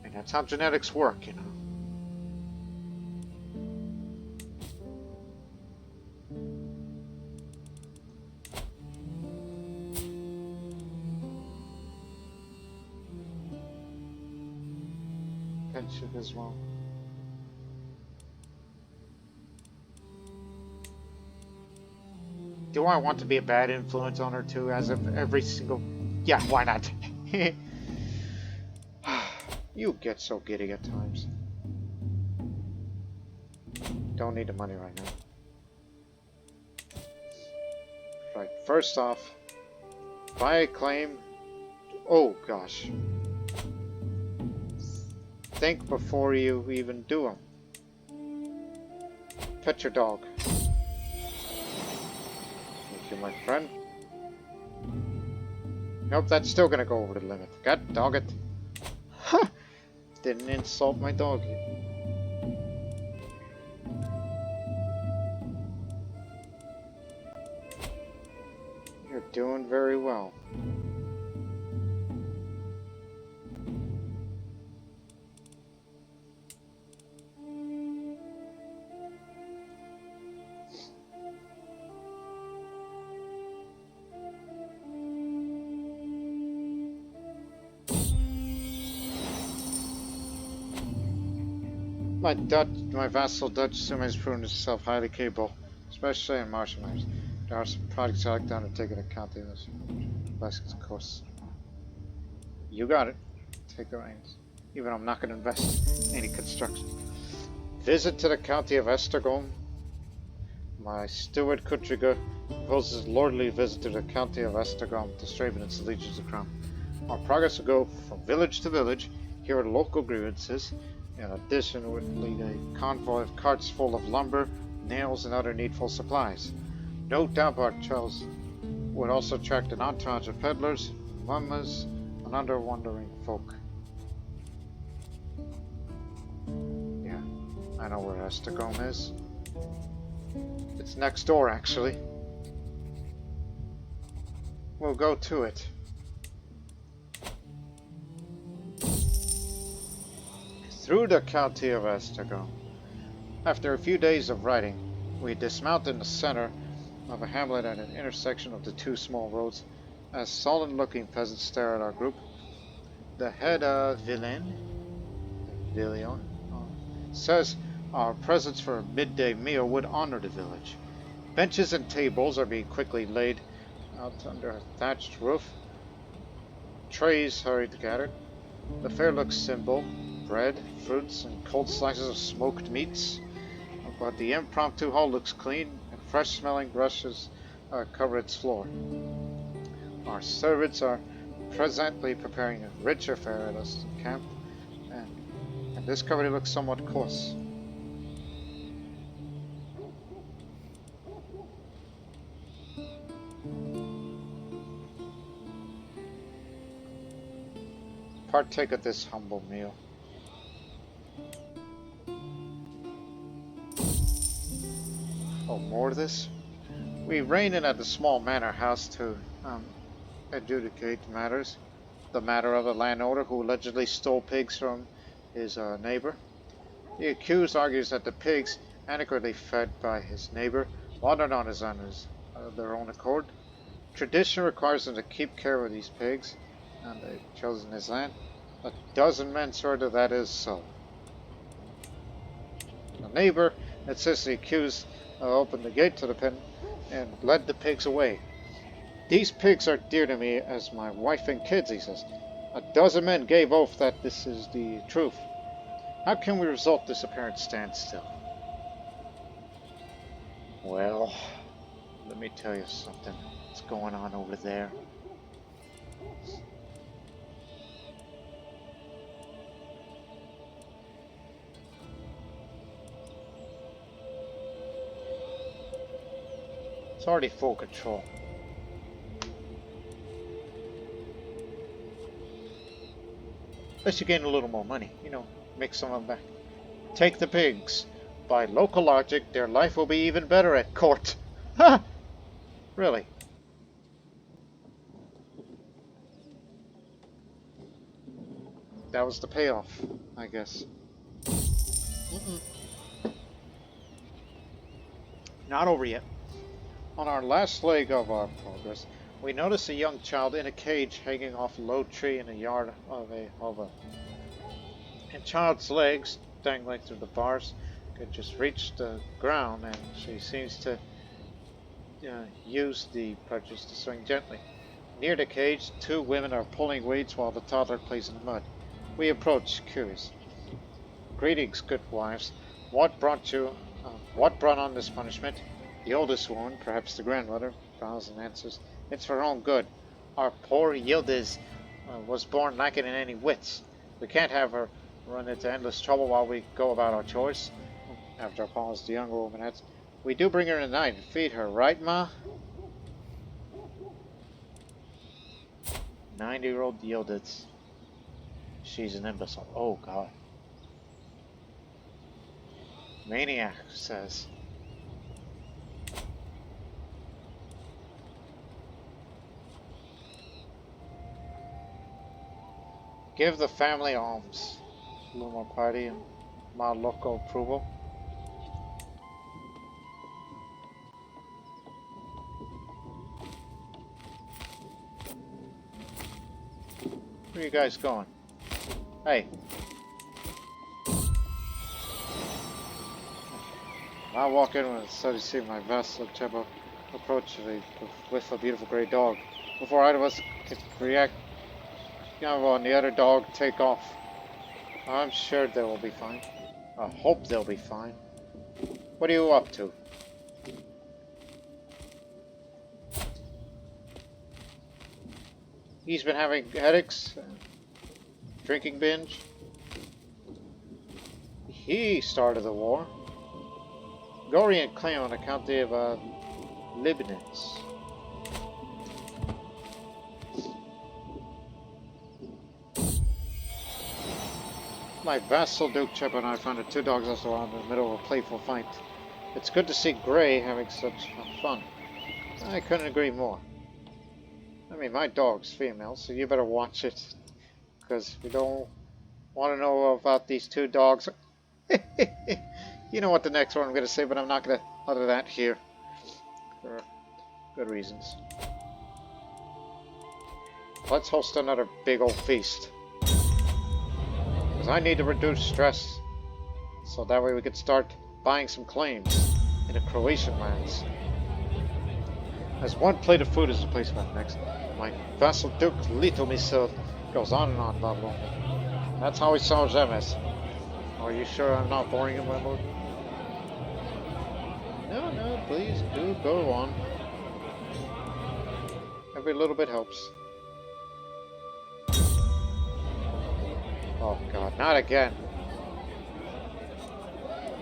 And that's how genetics work, you know. Pension as well. Do I want to be a bad influence on her too, as of every single... Yeah, why not? You get so giddy at times. Don't need the money right now. Right, first off, buy a claim... Oh, gosh. Think before you even do them. Pet your dog. Thank you, my friend. Nope, that's still gonna go over the limit. God dog it. Huh! Didn't insult my dog. You're doing very well. My vassal Dutch Suma has proven himself highly capable, especially in martial matters. There are some projects I like to undertake in account of this. Blessings, of course. You got it. Take the reins. Even I'm not going to invest in any construction. Visit to the county of Estergom. My steward Kutriga proposes a lordly visit to the county of Estergom to strengthen its allegiance to the crown. Our progress will go from village to village, hear local grievances. In addition, would lead a convoy of carts full of lumber, nails, and other needful supplies. No doubt our Charles would also attract an entourage of peddlers, mummers, and other wandering folk. Yeah, I know where Estergom is. It's next door, actually. We'll go to it. Through the county of Estergom. After a few days of riding, we dismount in the center of a hamlet at an intersection of the two small roads. As sullen-looking peasants stare at our group, the head Villion, says our presence for a midday meal would honor the village. Benches and tables are being quickly laid out under a thatched roof. Trays hurried gathered. The fare looks simple: bread, fruits, and cold slices of smoked meats. But the impromptu hall looks clean, and fresh-smelling brushes cover its floor. Our servants are presently preparing a richer fare at us in camp, and this company looks somewhat coarse. Partake of this humble meal. Oh, more of this? We rein in at the small manor house to adjudicate matters. The matter of a landowner who allegedly stole pigs from his neighbor. The accused argues that the pigs, adequately fed by his neighbor, wandered on their own accord. Tradition requires them to keep care of these pigs, and they've chosen his land. A dozen men swear that that is so. The neighbor insists the accused opened the gate to the pen and led the pigs away. These pigs are dear to me as my wife and kids, he says. A dozen men gave oath that this is the truth. How can we resolve this apparent standstill? Well, let me tell you something that's going on over there. It's already full control. Unless you gain a little more money, make some of them back. Take the pigs. By local logic, their life will be even better at court. Ha! Really? That was the payoff, I guess. Not over yet. On our last leg of our progress, we notice a young child in a cage hanging off a low tree in a yard of a hovel. And child's legs, dangling through the bars, could just reach the ground, and she seems to use the crutches to swing gently. Near the cage, two women are pulling weeds while the toddler plays in the mud. We approach, curious. Greetings, good wives. What brought on this punishment? The oldest woman, perhaps the grandmother, bows and answers, it's for her own good. Our poor Yildiz was born lacking in any wits. We can't have her run into endless trouble while we go about our chores. After a pause, the younger woman adds, we do bring her in at night and feed her, right, Ma? 90-year-old Yildiz. She's an imbecile. Oh, God. Maniac says. Give the family alms. A little more party and mild local approval. Where are you guys going? Hey. I walk in and suddenly see my vassal Chebo approach with a beautiful grey dog. Before either of us could react, Yanvo and the other dog take off. I'm sure they will be fine. I hope they'll be fine. What are you up to? He's been having headaches, drinking binge. He started the war. Gorian claim on account of Leibniz. My vassal Duke Chip and I found the two dogs also around in the middle of a playful fight. It's good to see Gray having such fun. I couldn't agree more. I mean, my dog's female, so you better watch it. Because we don't want to know about these two dogs. You know what the next one I'm going to say, but I'm not going to utter that here. For Good reasons. Let's host another big old feast. Because I need to reduce stress. So that way we could start buying some claims in the Croatian lands. As one plate of food is replaced by the next, my vassal Duke Lito Misil goes on and on, Babylon. That's how he solves MS. Are you sure I'm not boring him, my lord? No, no, please do go on. Every little bit helps. Oh god, not again.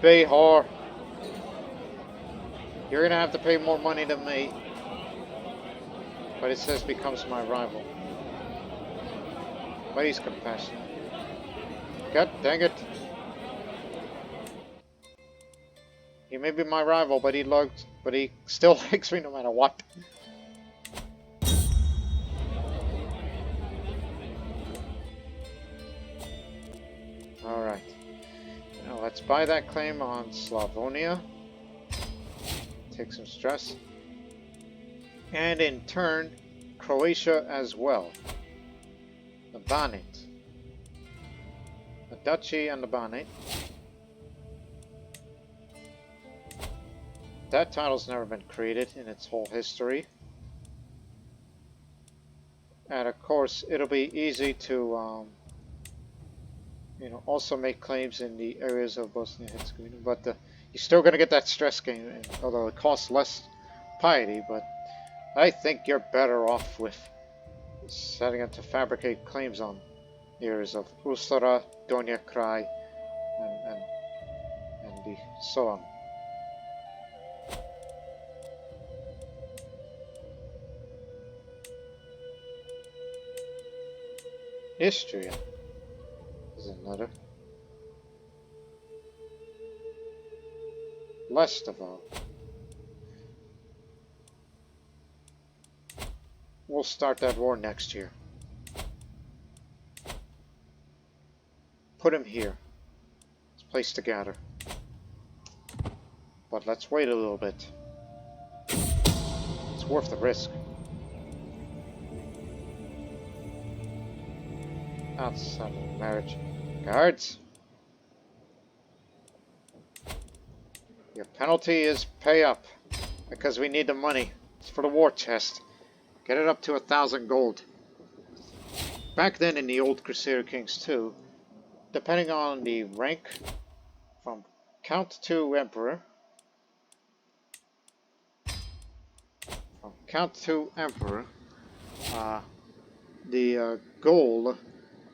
Behor. You're gonna have to pay more money than me. But it says becomes my rival. But he's compassionate. God dang it. He may be my rival, but he still likes me no matter what. Alright. Now let's buy that claim on Slavonia. Take some stress. And in turn, Croatia as well. The Banate. The Duchy and the Banate. That title's never been created in its whole history. And of course, it'll be easy to, also make claims in the areas of Bosnia and Herzegovina. But you're still going to get that stress gain, although it costs less piety. But I think you're better off with setting up to fabricate claims on the areas of Ustora, Donja Kraj, and so on. Istria is another. Lesteval. We'll start that war next year. Put him here. It's a place to gather. But let's wait a little bit. It's worth the risk. Outside of marriage. Guards! Your penalty is pay up. Because we need the money. It's for the war chest. Get it up to 1,000 gold. Back then in the old Crusader Kings too, depending on the rank from Count to Emperor, the goal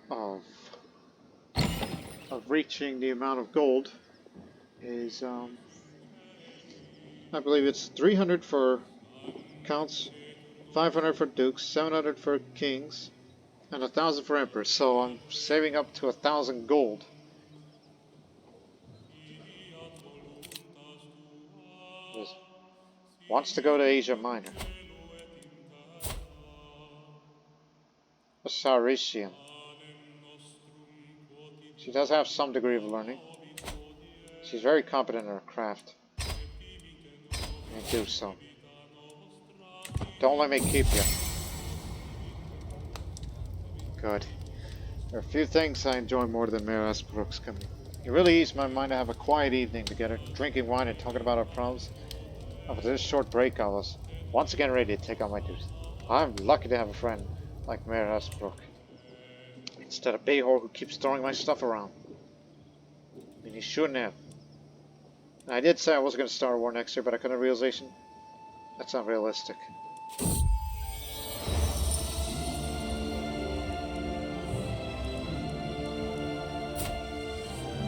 of reaching the amount of gold is, I believe it's 300 for counts, 500 for dukes, 700 for kings, and 1,000 for emperors. So I'm saving up to 1,000 gold. Just wants to go to Asia Minor. A Sarician. She does have some degree of learning. She's very competent in her craft. And do so. Don't let me keep you. Good. There are a few things I enjoy more than Mayor Asbrook's company. It really eased my mind to have a quiet evening together, drinking wine and talking about our problems. After this short break, I was once again ready to take on my duties. I'm lucky to have a friend like Mayor Asbrook, instead of Behor who keeps throwing my stuff around. I mean, he shouldn't have. And I did say I wasn't going to start a war next year, but I couldn't have realization. That's not realistic.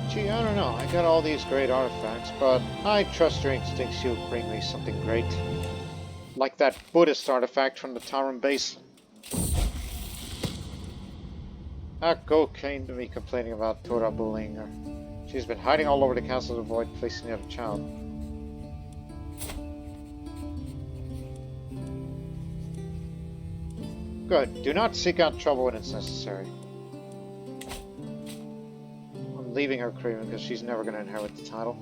Gee, I don't know. I got all these great artifacts, but I trust your instincts you'll bring me something great. Like that Buddhist artifact from the Taran base. Akko came to me complaining about Tora bullying her. She's been hiding all over the castle to avoid placing the other child. Good. Do not seek out trouble when it's necessary. I'm leaving her Craven because she's never going to inherit the title.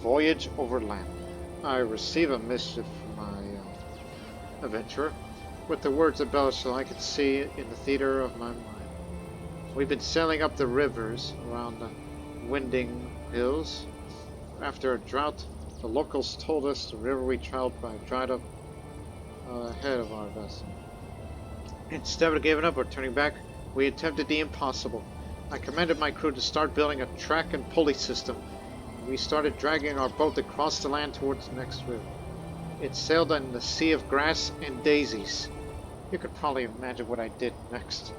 voyage overland. I receive a missive from my adventurer, with the words embellished so I could see it in the theater of my mind. We've been sailing up the rivers around the winding hills. After a drought, the locals told us the river we traveled by dried up ahead of our vessel. Instead of giving up or turning back, we attempted the impossible. I commanded my crew to start building a track and pulley system. We started dragging our boat across the land towards the next river. It sailed on the sea of grass and daisies. You could probably imagine what I did next.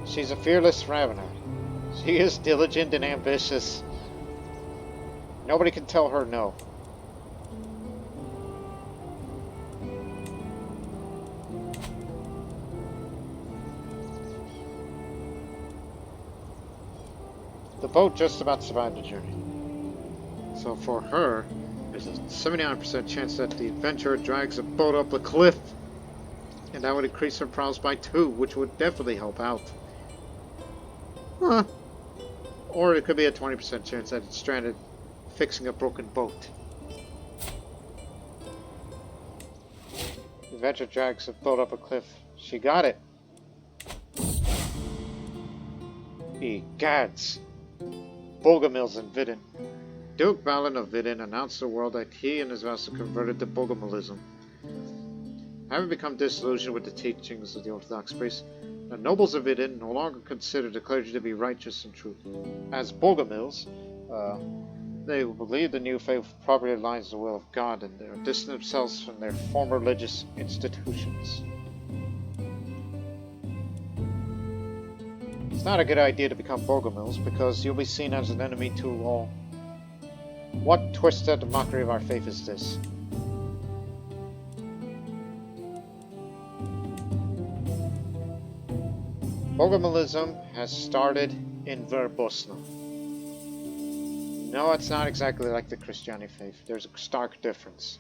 She's a fearless ravener. She is diligent and ambitious. Nobody can tell her no. The boat just about survived the journey. So for her, there's a 79% chance that the adventurer drags a boat up a cliff. And that would increase her prowess by 2, which would definitely help out. Huh. Or it could be a 20% chance that it's stranded fixing a broken boat. The adventurer drags a boat up a cliff. She got it. Egads. Bogomils in Vidin. Duke Balin of Vidin announced to the world that he and his vassal converted to Bogomilism. Having become disillusioned with the teachings of the Orthodox priests, the nobles of Vidin no longer considered the clergy to be righteous and true. As Bogomils, they believe the new faith properly aligns the will of God, and they are distant themselves from their former religious institutions. It's not a good idea to become Bogomils, because you'll be seen as an enemy to all. What twisted mockery of our faith is this? Bogomilism has started in Verbosna. No, it's not exactly like the Christiani faith. There's a stark difference.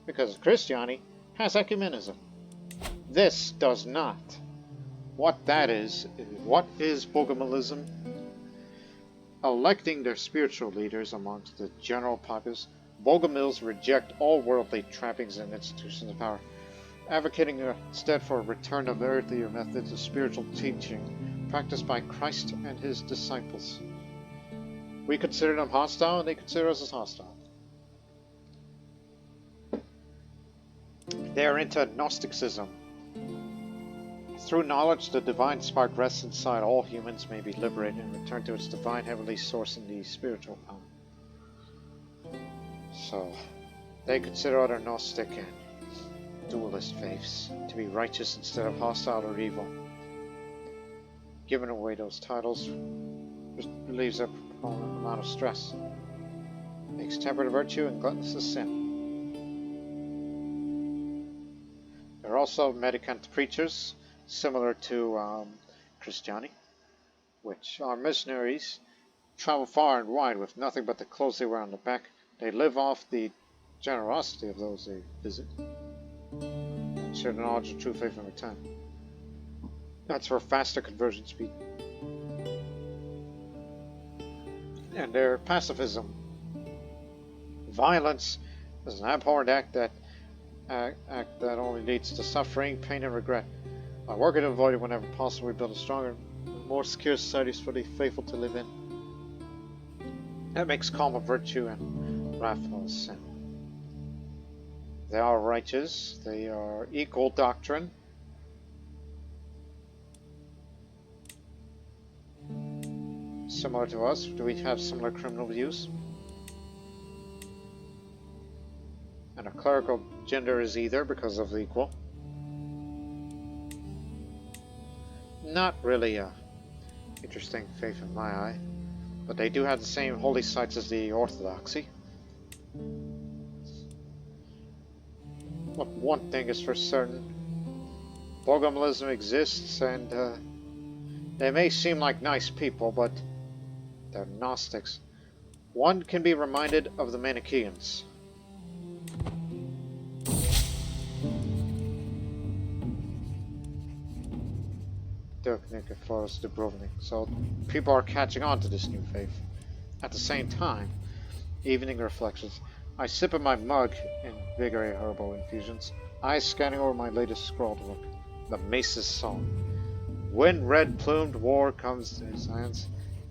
Because Christiani has ecumenism. This does not. What is Bogomilism? Electing their spiritual leaders amongst the general populace, Bogomils reject all worldly trappings and institutions of power, advocating instead for a return of earthlier methods of spiritual teaching practiced by Christ and his disciples. We consider them hostile, and they consider us as hostile. They are into Gnosticism. Through knowledge, the divine spark rests inside all humans may be liberated and return to its divine heavenly source in the spiritual power. So, they consider other Gnostic and dualist faiths to be righteous instead of hostile or evil. Giving away those titles just relieves their proponent a lot of stress. Makes temperate virtue and gluttonous a sin. There are also mendicant preachers, similar to Christiani, which are missionaries, travel far and wide with nothing but the clothes they wear on the back. They live off the generosity of those they visit, and share the knowledge of true faith in return. That's for faster conversion speed. And their pacifism. Violence is an abhorrent act that only leads to suffering, pain, and regret. By working to avoid it whenever possible, we build a stronger, more secure societies for the faithful to live in. That makes calm a virtue and wrathful a sin. They are righteous. They are equal doctrine. Similar to us. Do we have similar criminal views? And a clerical gender is either because of equal. Not really a interesting faith in my eye, but they do have the same holy sites as the Orthodoxy. But one thing is for certain, Bogomilism exists, and they may seem like nice people, but they're Gnostics. One can be reminded of the Manichaeans. So people are catching on to this new faith. At the same time, evening reflections. I sip at my mug, invigorate herbal infusions, eyes scanning over my latest scrawled work, the Mace's Song. When red-plumed war comes to his hands,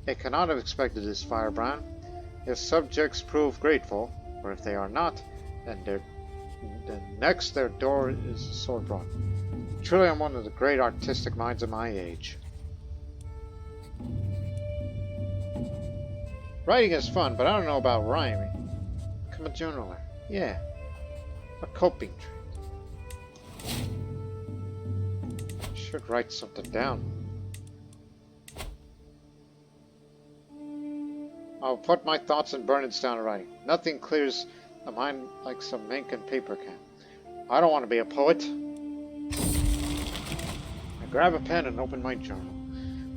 it cannot have expected his firebrand. His subjects prove grateful, or if they are not, then next their door is sword brought. Truly, I'm one of the great artistic minds of my age. Writing is fun, but I don't know about rhyming. Become a journaler. Yeah, a coping trait. Should write something down. I'll put my thoughts and burnings down to writing. Nothing clears the mind like some ink and paper can. I don't want to be a poet. I grab a pen and open my journal.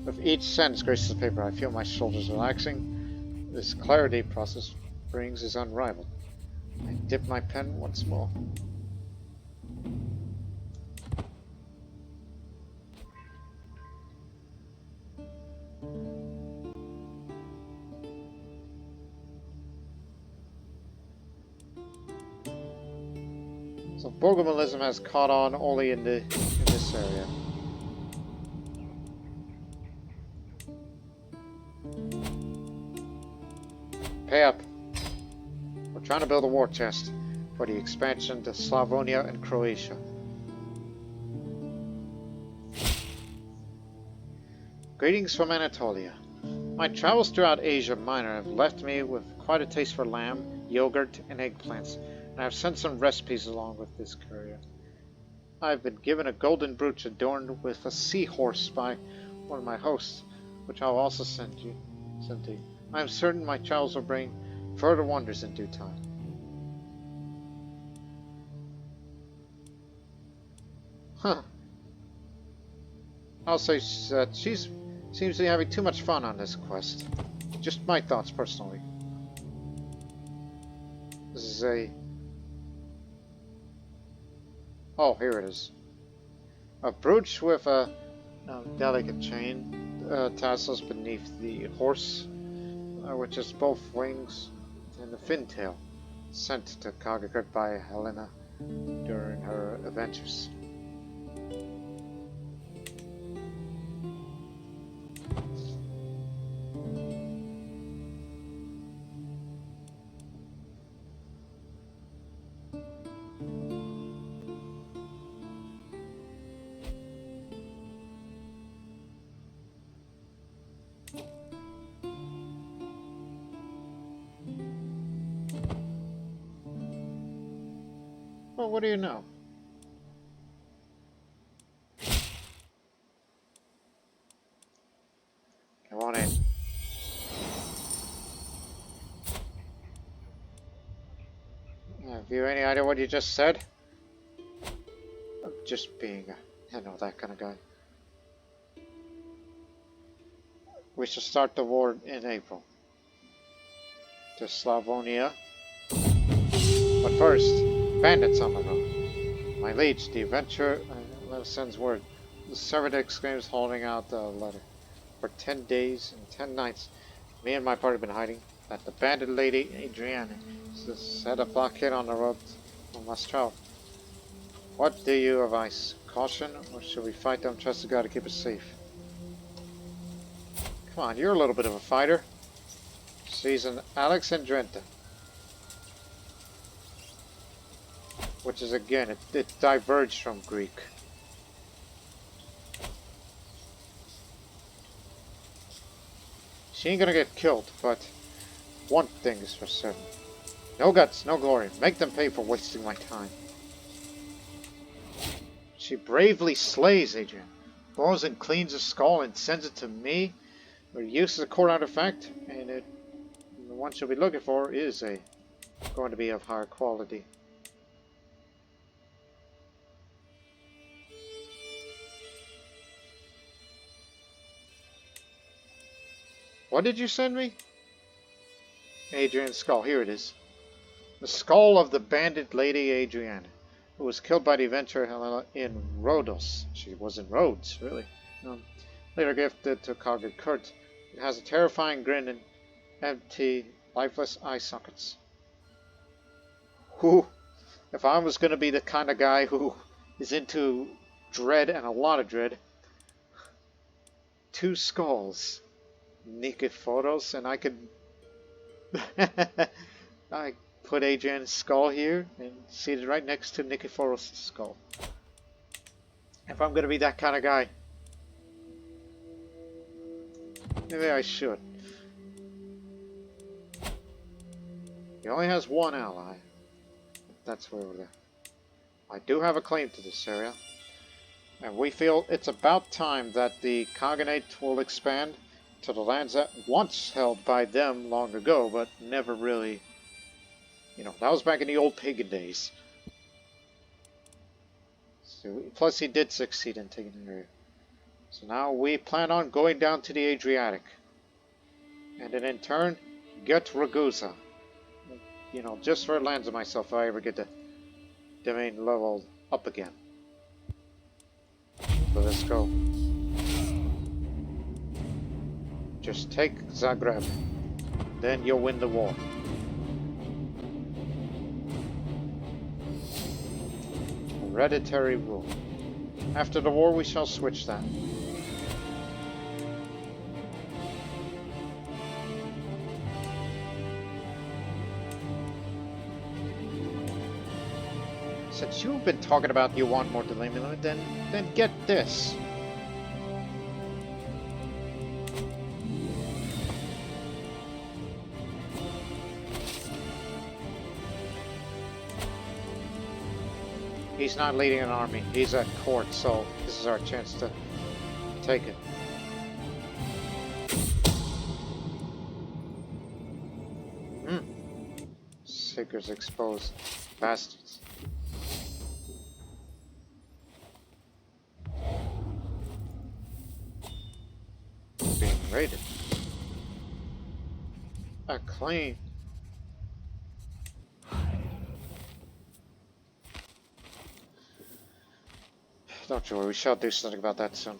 With each sentence graces the paper, I feel my shoulders relaxing. This clarity process brings is unrivaled. I dip my pen once more. So Bogomalism has caught on only in this area. Pay up. We're trying to build a war chest for the expansion to Slavonia and Croatia. Greetings from Anatolia. My travels throughout Asia Minor have left me with quite a taste for lamb, yogurt, and eggplants, and I have sent some recipes along with this courier. I have been given a golden brooch adorned with a seahorse by one of my hosts, which I'll also send to you. I am certain my travels will bring further wonders in due time. Huh. I'll say that she seems to be having too much fun on this quest. Just my thoughts personally. This is a... Oh, here it is. A brooch with a delicate chain tassels beneath the horse, which is both wings and a fin tail, sent to Khagan Kurt by Helena during her adventures. Well, what do you know? Come on in. Have you any idea what you just said? I'm just being that kind of guy. We shall start the war in April. To Slavonia. But first, bandits on the road. My liege, the adventurer, sends word. The servant exclaims, holding out the letter. For 10 days and 10 nights, me and my party have been hiding. That the bandit lady, Adriana, set a blockade on the road we must travel. What do you advise? Caution, or should we fight them? Trust to God to keep us safe. Come on, you're a little bit of a fighter. She's an Alexandrenta. Which is, again, it diverged from Greek. She ain't gonna get killed, but one thing is for certain. No guts, no glory. Make them pay for wasting my time. She bravely slays Adrian, bows and cleans the skull and sends it to me. Her use as a court artifact, and the one she'll be looking for is going to be of higher quality. What did you send me? Adrian's skull. Here it is. The skull of the bandit lady Adriana, who was killed by the adventurer Helena in Rhodos. She was in Rhodes, really. Later gifted to Khagan Kurt. It has a terrifying grin and empty, lifeless eye sockets. Who? If I was going to be the kind of guy who is into dread and a lot of dread, 2 skulls, naked photos, and I could I put Adrian's skull here and seated right next to Nikiforos' skull. If I'm going to be that kind of guy, maybe I should. He only has 1 ally. That's where we're there. I do have a claim to this area, and we feel it's about time that the Khaganate will expand to the lands that once held by them long ago, but never really, you know, that was back in the old pagan days. So, plus he did succeed in taking the area. So now we plan on going down to the Adriatic, and then in turn get Ragusa. You know, just for lands of myself if I ever get the domain leveled up again. So let's go. Just take Zagreb, then you'll win the war. Hereditary rule. After the war we shall switch that. Since you've been talking about you want more delay limit, then get this. He's not leading an army. He's at court, so this is our chance to take it. Seekers exposed. Bastards. Being raided. A claim. Don't you worry, we shall do something about that soon.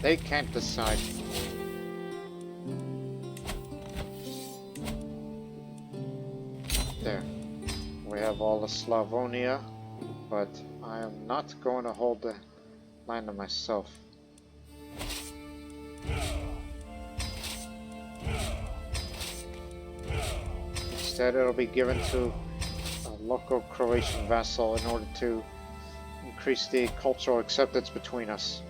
They can't decide. There. We have all of Slavonia, but I am not going to hold the land to myself. Instead, it'll be given to a local Croatian vassal in order to increase the cultural acceptance between us.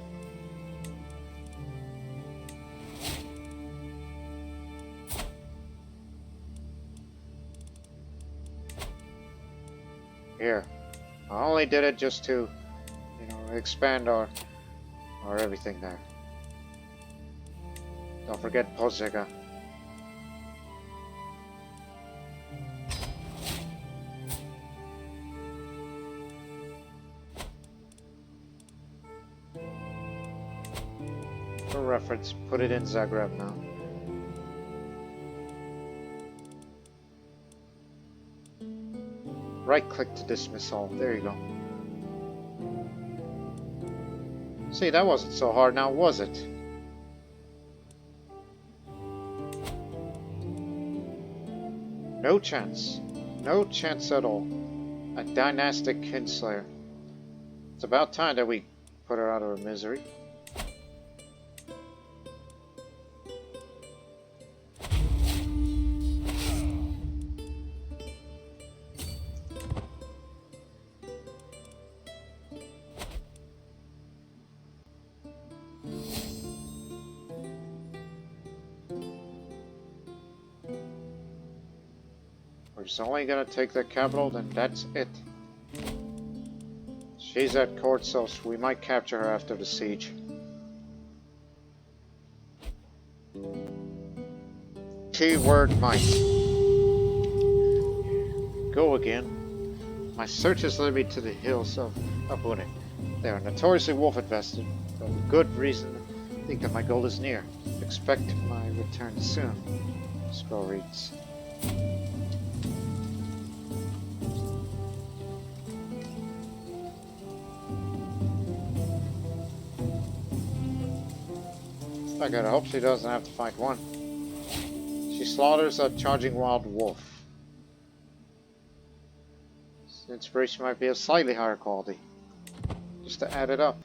Here, I only did it just to, you know, expand our everything there. Don't forget Požega. For reference, put it in Zagreb now. Right click to dismiss all. There you go. See, that wasn't so hard now, was it? No chance. No chance at all. A dynastic kinslayer. It's about time that we put her out of her misery. We're just only gonna take the capital, then that's it. She's at court, so we might capture her after the siege. Keyword might. Go again. My searches led me to the hills of Abune. They are notoriously wolf-infested, for good reason to think that my goal is near. Expect my return soon. Scroll reads. I gotta hope she doesn't have to fight one. She slaughters a charging wild wolf. This inspiration might be of slightly higher quality. Just to add it up.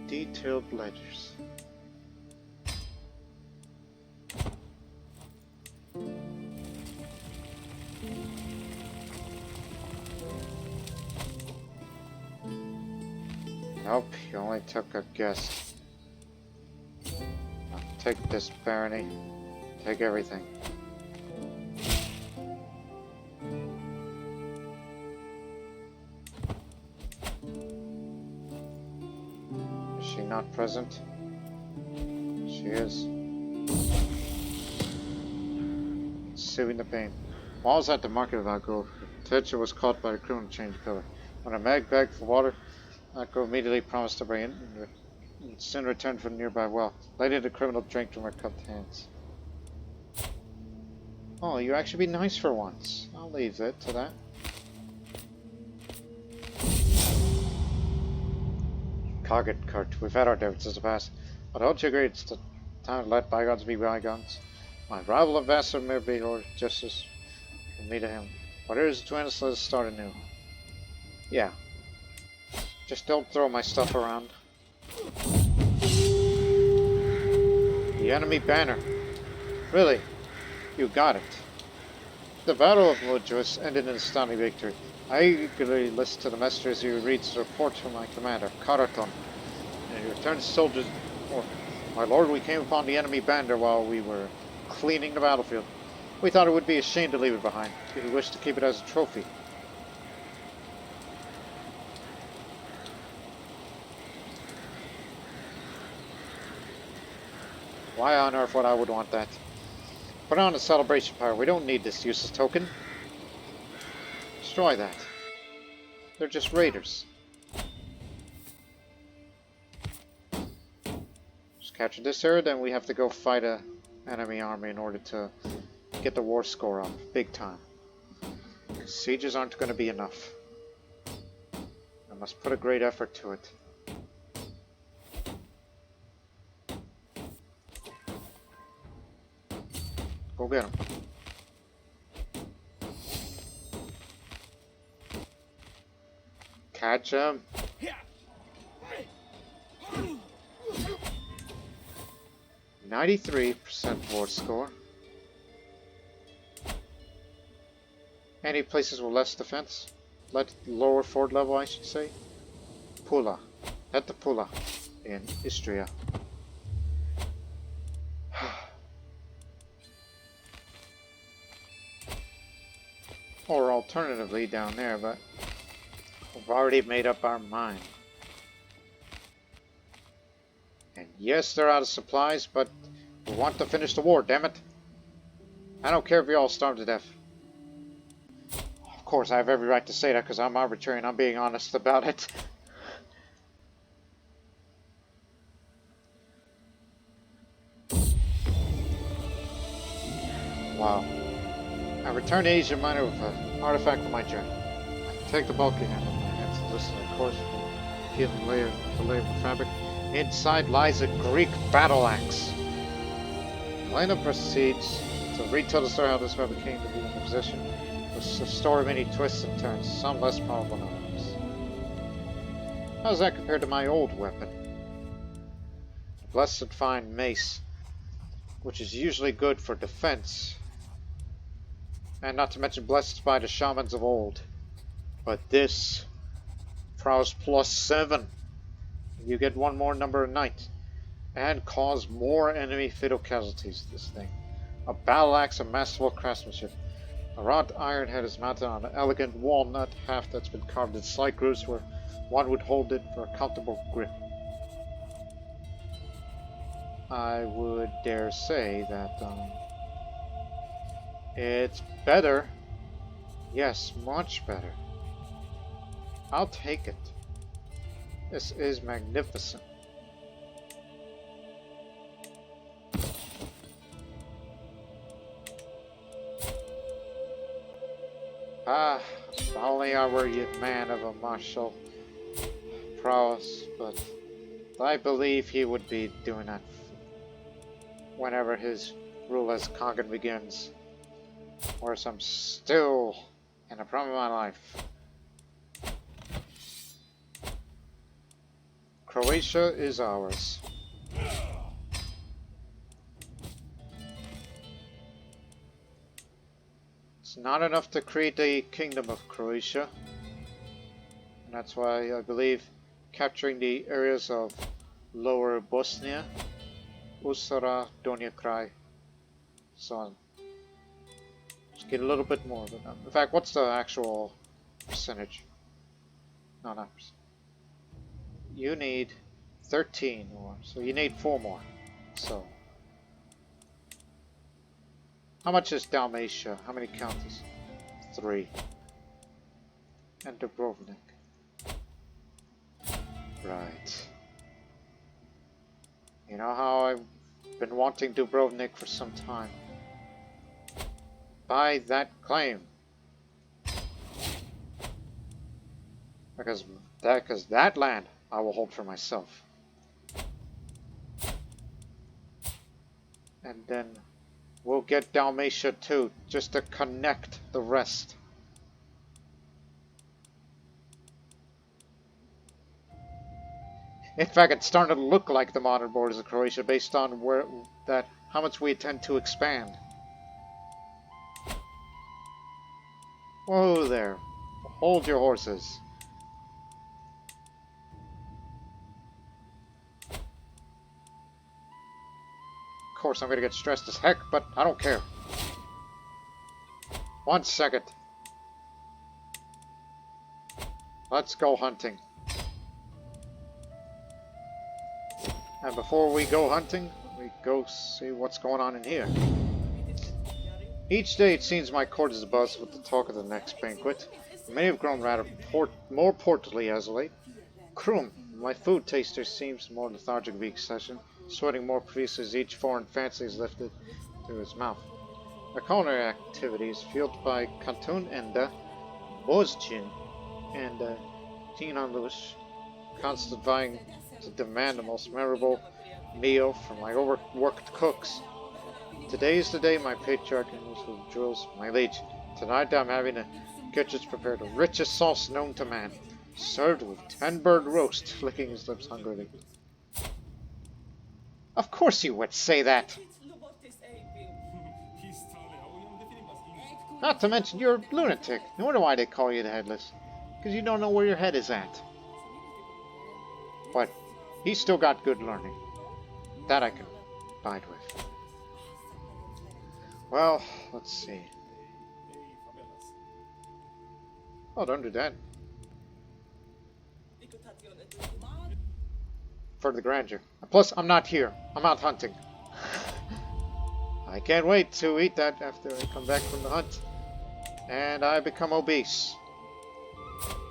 Detailed ledgers. Nope, you only took a guess. Now take this, barony. Take everything. Not present. She is. Soothing the pain. While I was at the market of Algo, Tetra was caught by a criminal change pillar. When a mag begged for water, Algo immediately promised to bring it and soon returned from a nearby well. Later, the criminal drank from her cupped hands. Oh, you actually be nice for once. I'll leave it to that. Khagan Kurt, we've had our differences to pass, but don't you agree it's the time to let bygones be bygones? My rival of Vassar may be Lord Justice, and me to him. Whatever is between us, let us start anew. Yeah. Just don't throw my stuff around. The enemy banner. Really? You got it. The Battle of Mudjus ended in a stunning victory. I eagerly listened to the messenger as he reads the report from my commander, Karaton, and he returned soldiers. My lord, we came upon the enemy banner while we were cleaning the battlefield. We thought it would be a shame to leave it behind. We wished to keep it as a trophy. Why on earth would I want that? Put on a celebration pyre. We don't need this useless token. Destroy that. They're just raiders. Just capture this area, then we have to go fight a enemy army in order to get the war score up. Big time. Sieges aren't going to be enough. I must put a great effort to it. Go get him. Catch him. 93% war score. Any places with less defense? Lower fort level, I should say. Pula. At the Pula in Istria. Or alternatively down there, but we've already made up our mind. And yes, they're out of supplies, but we want to finish the war, damn it. I don't care if you all starve to death. Of course, I have every right to say that because I'm arbitrary and I'm being honest about it. Wow. I returned to Asia Minor with an artifact from my journey. I can take the bulky handle in my hands and listen, of course, for peeling layer to layer of fabric. Inside lies a Greek battle axe. Elena proceeds to retell the story how this weapon came to be in possession. It's a story of many twists and turns, some less powerful than others. How does that compare to my old weapon? The blessed fine mace, which is usually good for defense, and not to mention blessed by the shamans of old. But this, prowess +7. You get one more number a night, and cause more enemy fatal casualties. This thing, a battle axe of masterful craftsmanship. A wrought iron head is mounted on an elegant walnut haft that's been carved in slight grooves where one would hold it for a comfortable grip. I would dare say that it's better. Yes, much better. I'll take it. This is magnificent. Ah, if only I were a man of a martial prowess, but I believe he would be doing that whenever his rule as Khagan begins. Whereas I'm still in the prime of my life. Croatia is ours. It's not enough to create a kingdom of Croatia. And that's why I believe capturing the areas of Lower Bosnia, Usara, Donja Kraj, so on. Just get a little bit more of it. In fact, what's the actual percentage? No, not percent. You need 13 more, so you need 4 more. So, how much is Dalmatia? How many counties? 3. And Dubrovnik. Right. You know how I've been wanting Dubrovnik for some time. Buy that claim. Because that land I will hold for myself. And then we'll get Dalmatia too, just to connect the rest. In fact, it's starting to look like the modern borders of Croatia based on how much we intend to expand. Whoa there. Hold your horses. Of course, I'm gonna get stressed as heck, but I don't care. 1 second. Let's go hunting. And before we go hunting, we go see what's going on in here. Each day it seems my court is abuzz with the talk of the next banquet. Many have grown rather more portly as of late. Krum, my food taster, seems more lethargic of each session, sweating more profusely as each foreign fancy is lifted to his mouth. The culinary activities fueled by Kantun and Bozjin and Tinan Lewis, constant vying to demand the most memorable meal from my overworked cooks. Today is the day my patriarch drills my liege. Tonight I'm having the kitchens prepared the richest sauce known to man, served with 10-bird roast, licking his lips hungrily. Of course you would say that! Not to mention you're a lunatic. No wonder why they call you the Headless. Because you don't know where your head is at. But he's still got good learning. That I can abide with. Well, let's see. Oh, don't do that. For the grandeur. Plus, I'm not here. I'm out hunting. I can't wait to eat that after I come back from the hunt. And I become obese.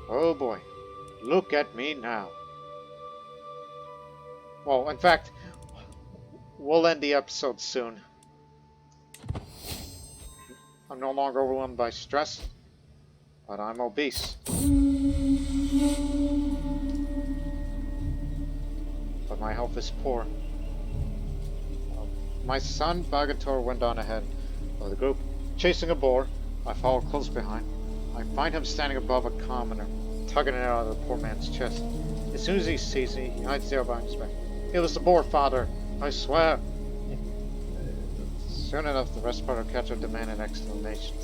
Oh boy. Look at me now. Well, in fact, we'll end the episode soon. I'm no longer overwhelmed by stress, but I'm obese. But my health is poor. My son, Bagator, went on ahead of the group. Chasing a boar, I followed close behind. I find him standing above a commoner, tugging it out of the poor man's chest. As soon as he sees me, he hides there behind his back. It was the boar, father, I swear. Soon enough, the rest part will catch up, demand an exclamation.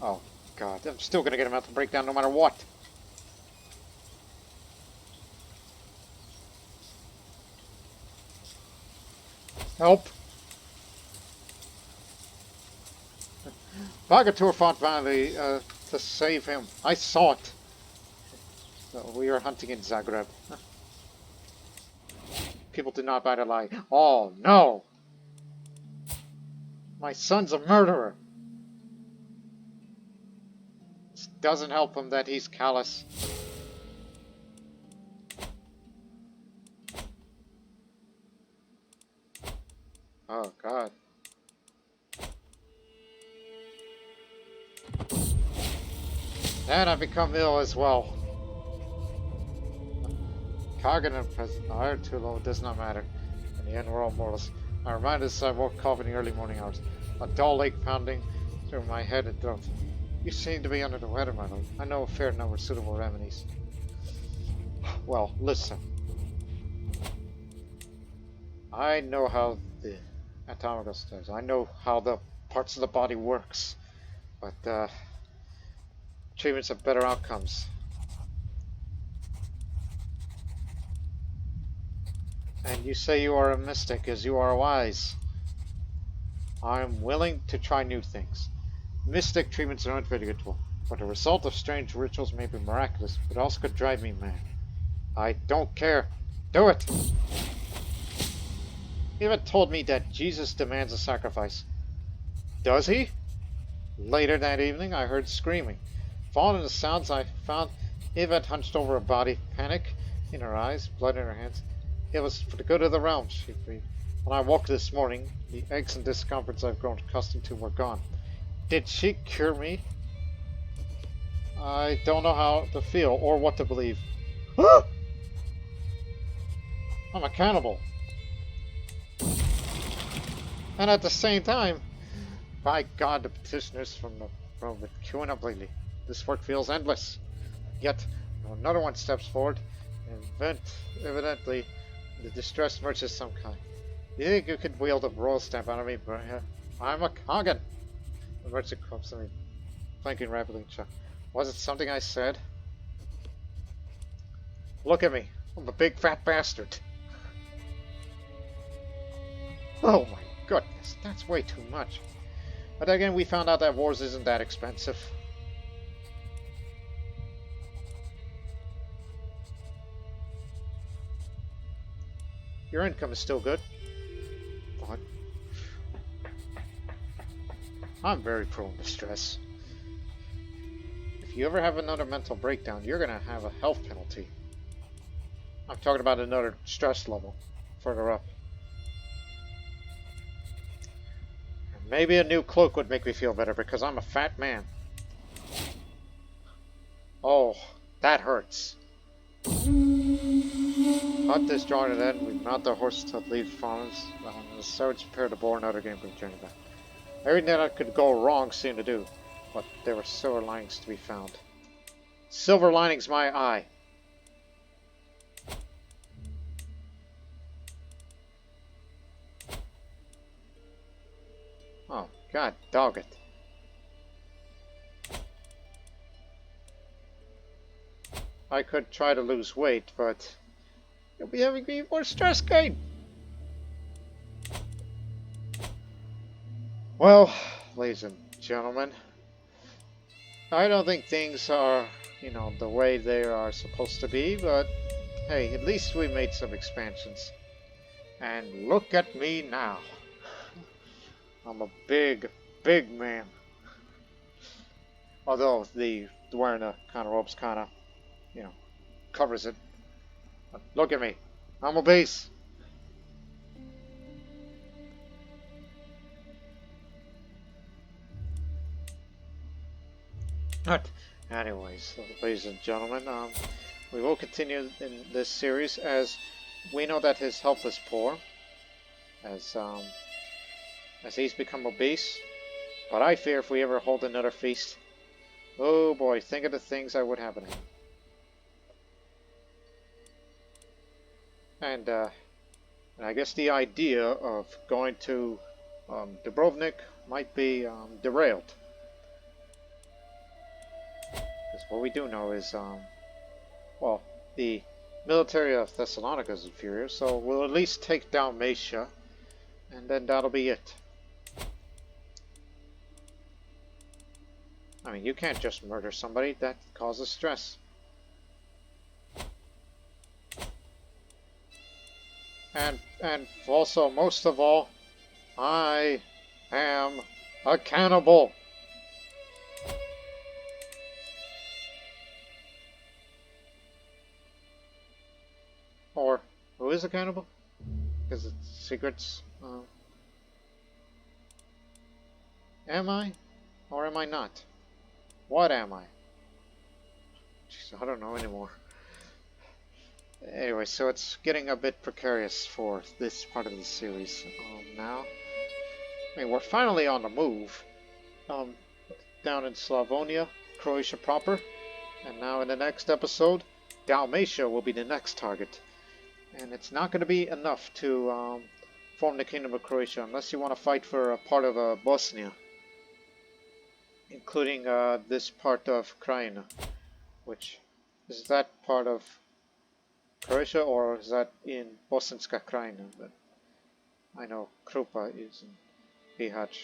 Oh, God. I'm still gonna get him out to break down no matter what. Help! Bagator fought valiantly to save him. I saw it. So we are hunting in Zagreb. People do not bite a lie. Oh, no! My son's a murderer! doesn't help him that he's callous. Oh, God. And I've become ill as well. Khagan and present, higher too low, does not matter. In the end, we're all mortals. I remind us I woke up in the early morning hours. A dull ache pounding through my head and throat. You seem to be under the weather, my lord. I know a fair number of suitable remedies. Well, listen. I know how the anatomical does. I know how the parts of the body works. But, treatments have better outcomes. And you say you are a mystic, as you are wise. I am willing to try new things. Mystic treatments are unpredictable, but the result of strange rituals may be miraculous, but also could drive me mad. I don't care. Do it! He even told me that Jesus demands a sacrifice. Does he? Later that evening, I heard screaming. Following the sounds, I found Eva hunched over a body, panic in her eyes, blood in her hands. It was for the good of the realm, she breathed. When I woke this morning, the aches and discomforts I've grown accustomed to were gone. Did she cure me? I don't know how to feel or what to believe. I'm a cannibal. And at the same time, by God, the petitioners from the room are queuing up lately. This work feels endless. Yet, another one steps forward, and evidently, the distressed merchant of some kind. You think you could wield a royal stamp out of me, but I'm a Khagan. The merchant comes to me, blinking rapidly. Was it something I said? Look at me. I'm a big fat bastard. Oh my goodness, that's way too much. But again, we found out that wars isn't that expensive. Your income is still good. What? I'm very prone to stress. If you ever have another mental breakdown, you're gonna have a health penalty. I'm talking about another stress level further up. And maybe a new cloak would make me feel better because I'm a fat man. Oh, that hurts. Hunt this drawn and then we mount the horse to leave the farms. The servants prepare to board another game for the journey back. Everything that could go wrong seemed to do, but there were silver linings to be found. Silver linings, my eye. Oh, God dog it. I could try to lose weight, but you'll be having me more stress gain. Well, ladies and gentlemen, I don't think things are, the way they are supposed to be, but hey, at least we made some expansions. And look at me now. I'm a big, big man. Although the wearing the kind of robes kind of, covers it. But look at me. I'm obese. But anyways, ladies and gentlemen, we will continue in this series as we know that his health is poor, as he's become obese. But I fear if we ever hold another feast, oh boy, think of the things that would happen to him. And I guess the idea of going to Dubrovnik might be derailed. Because what we do know is, well, the military of Thessalonica is inferior, so we'll at least take down Macia, and then that'll be it. I mean, you can't just murder somebody, that causes stress. And also, most of all, I am a cannibal. who is a cannibal? Because it's secrets. Am I? Or am I not? What am I? Jeez, I don't know anymore. Anyway, so it's getting a bit precarious for this part of the series now. I mean, we're finally on the move. Down in Slavonia, Croatia proper. And now in the next episode, Dalmatia will be the next target. And it's not going to be enough to form the Kingdom of Croatia unless you want to fight for a part of Bosnia. Including this part of Krajina. Which, is that part of Croatia or is that in Bosanska Krajina? But I know Krupa is in Bihać,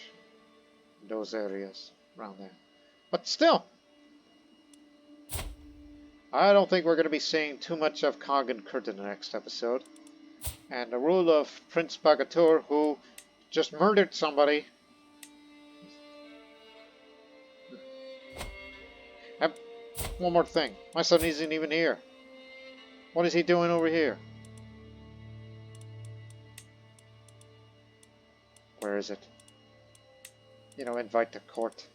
those areas around there. But still, I don't think we're going to be seeing too much of Khagan Kurt in the next episode. And the rule of Prince Bagatur, who just murdered somebody. And one more thing, my son isn't even here. What is he doing over here? Where is it? You know, invite to court.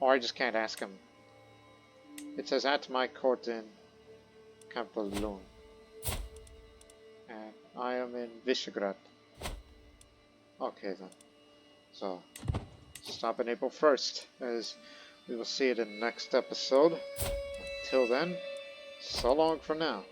Or I just can't ask him. It says at my court in Kampelun. And I am in Visegrad. Okay then. So, stop on April 1st, as we will see it in the next episode. Until then, so long for now.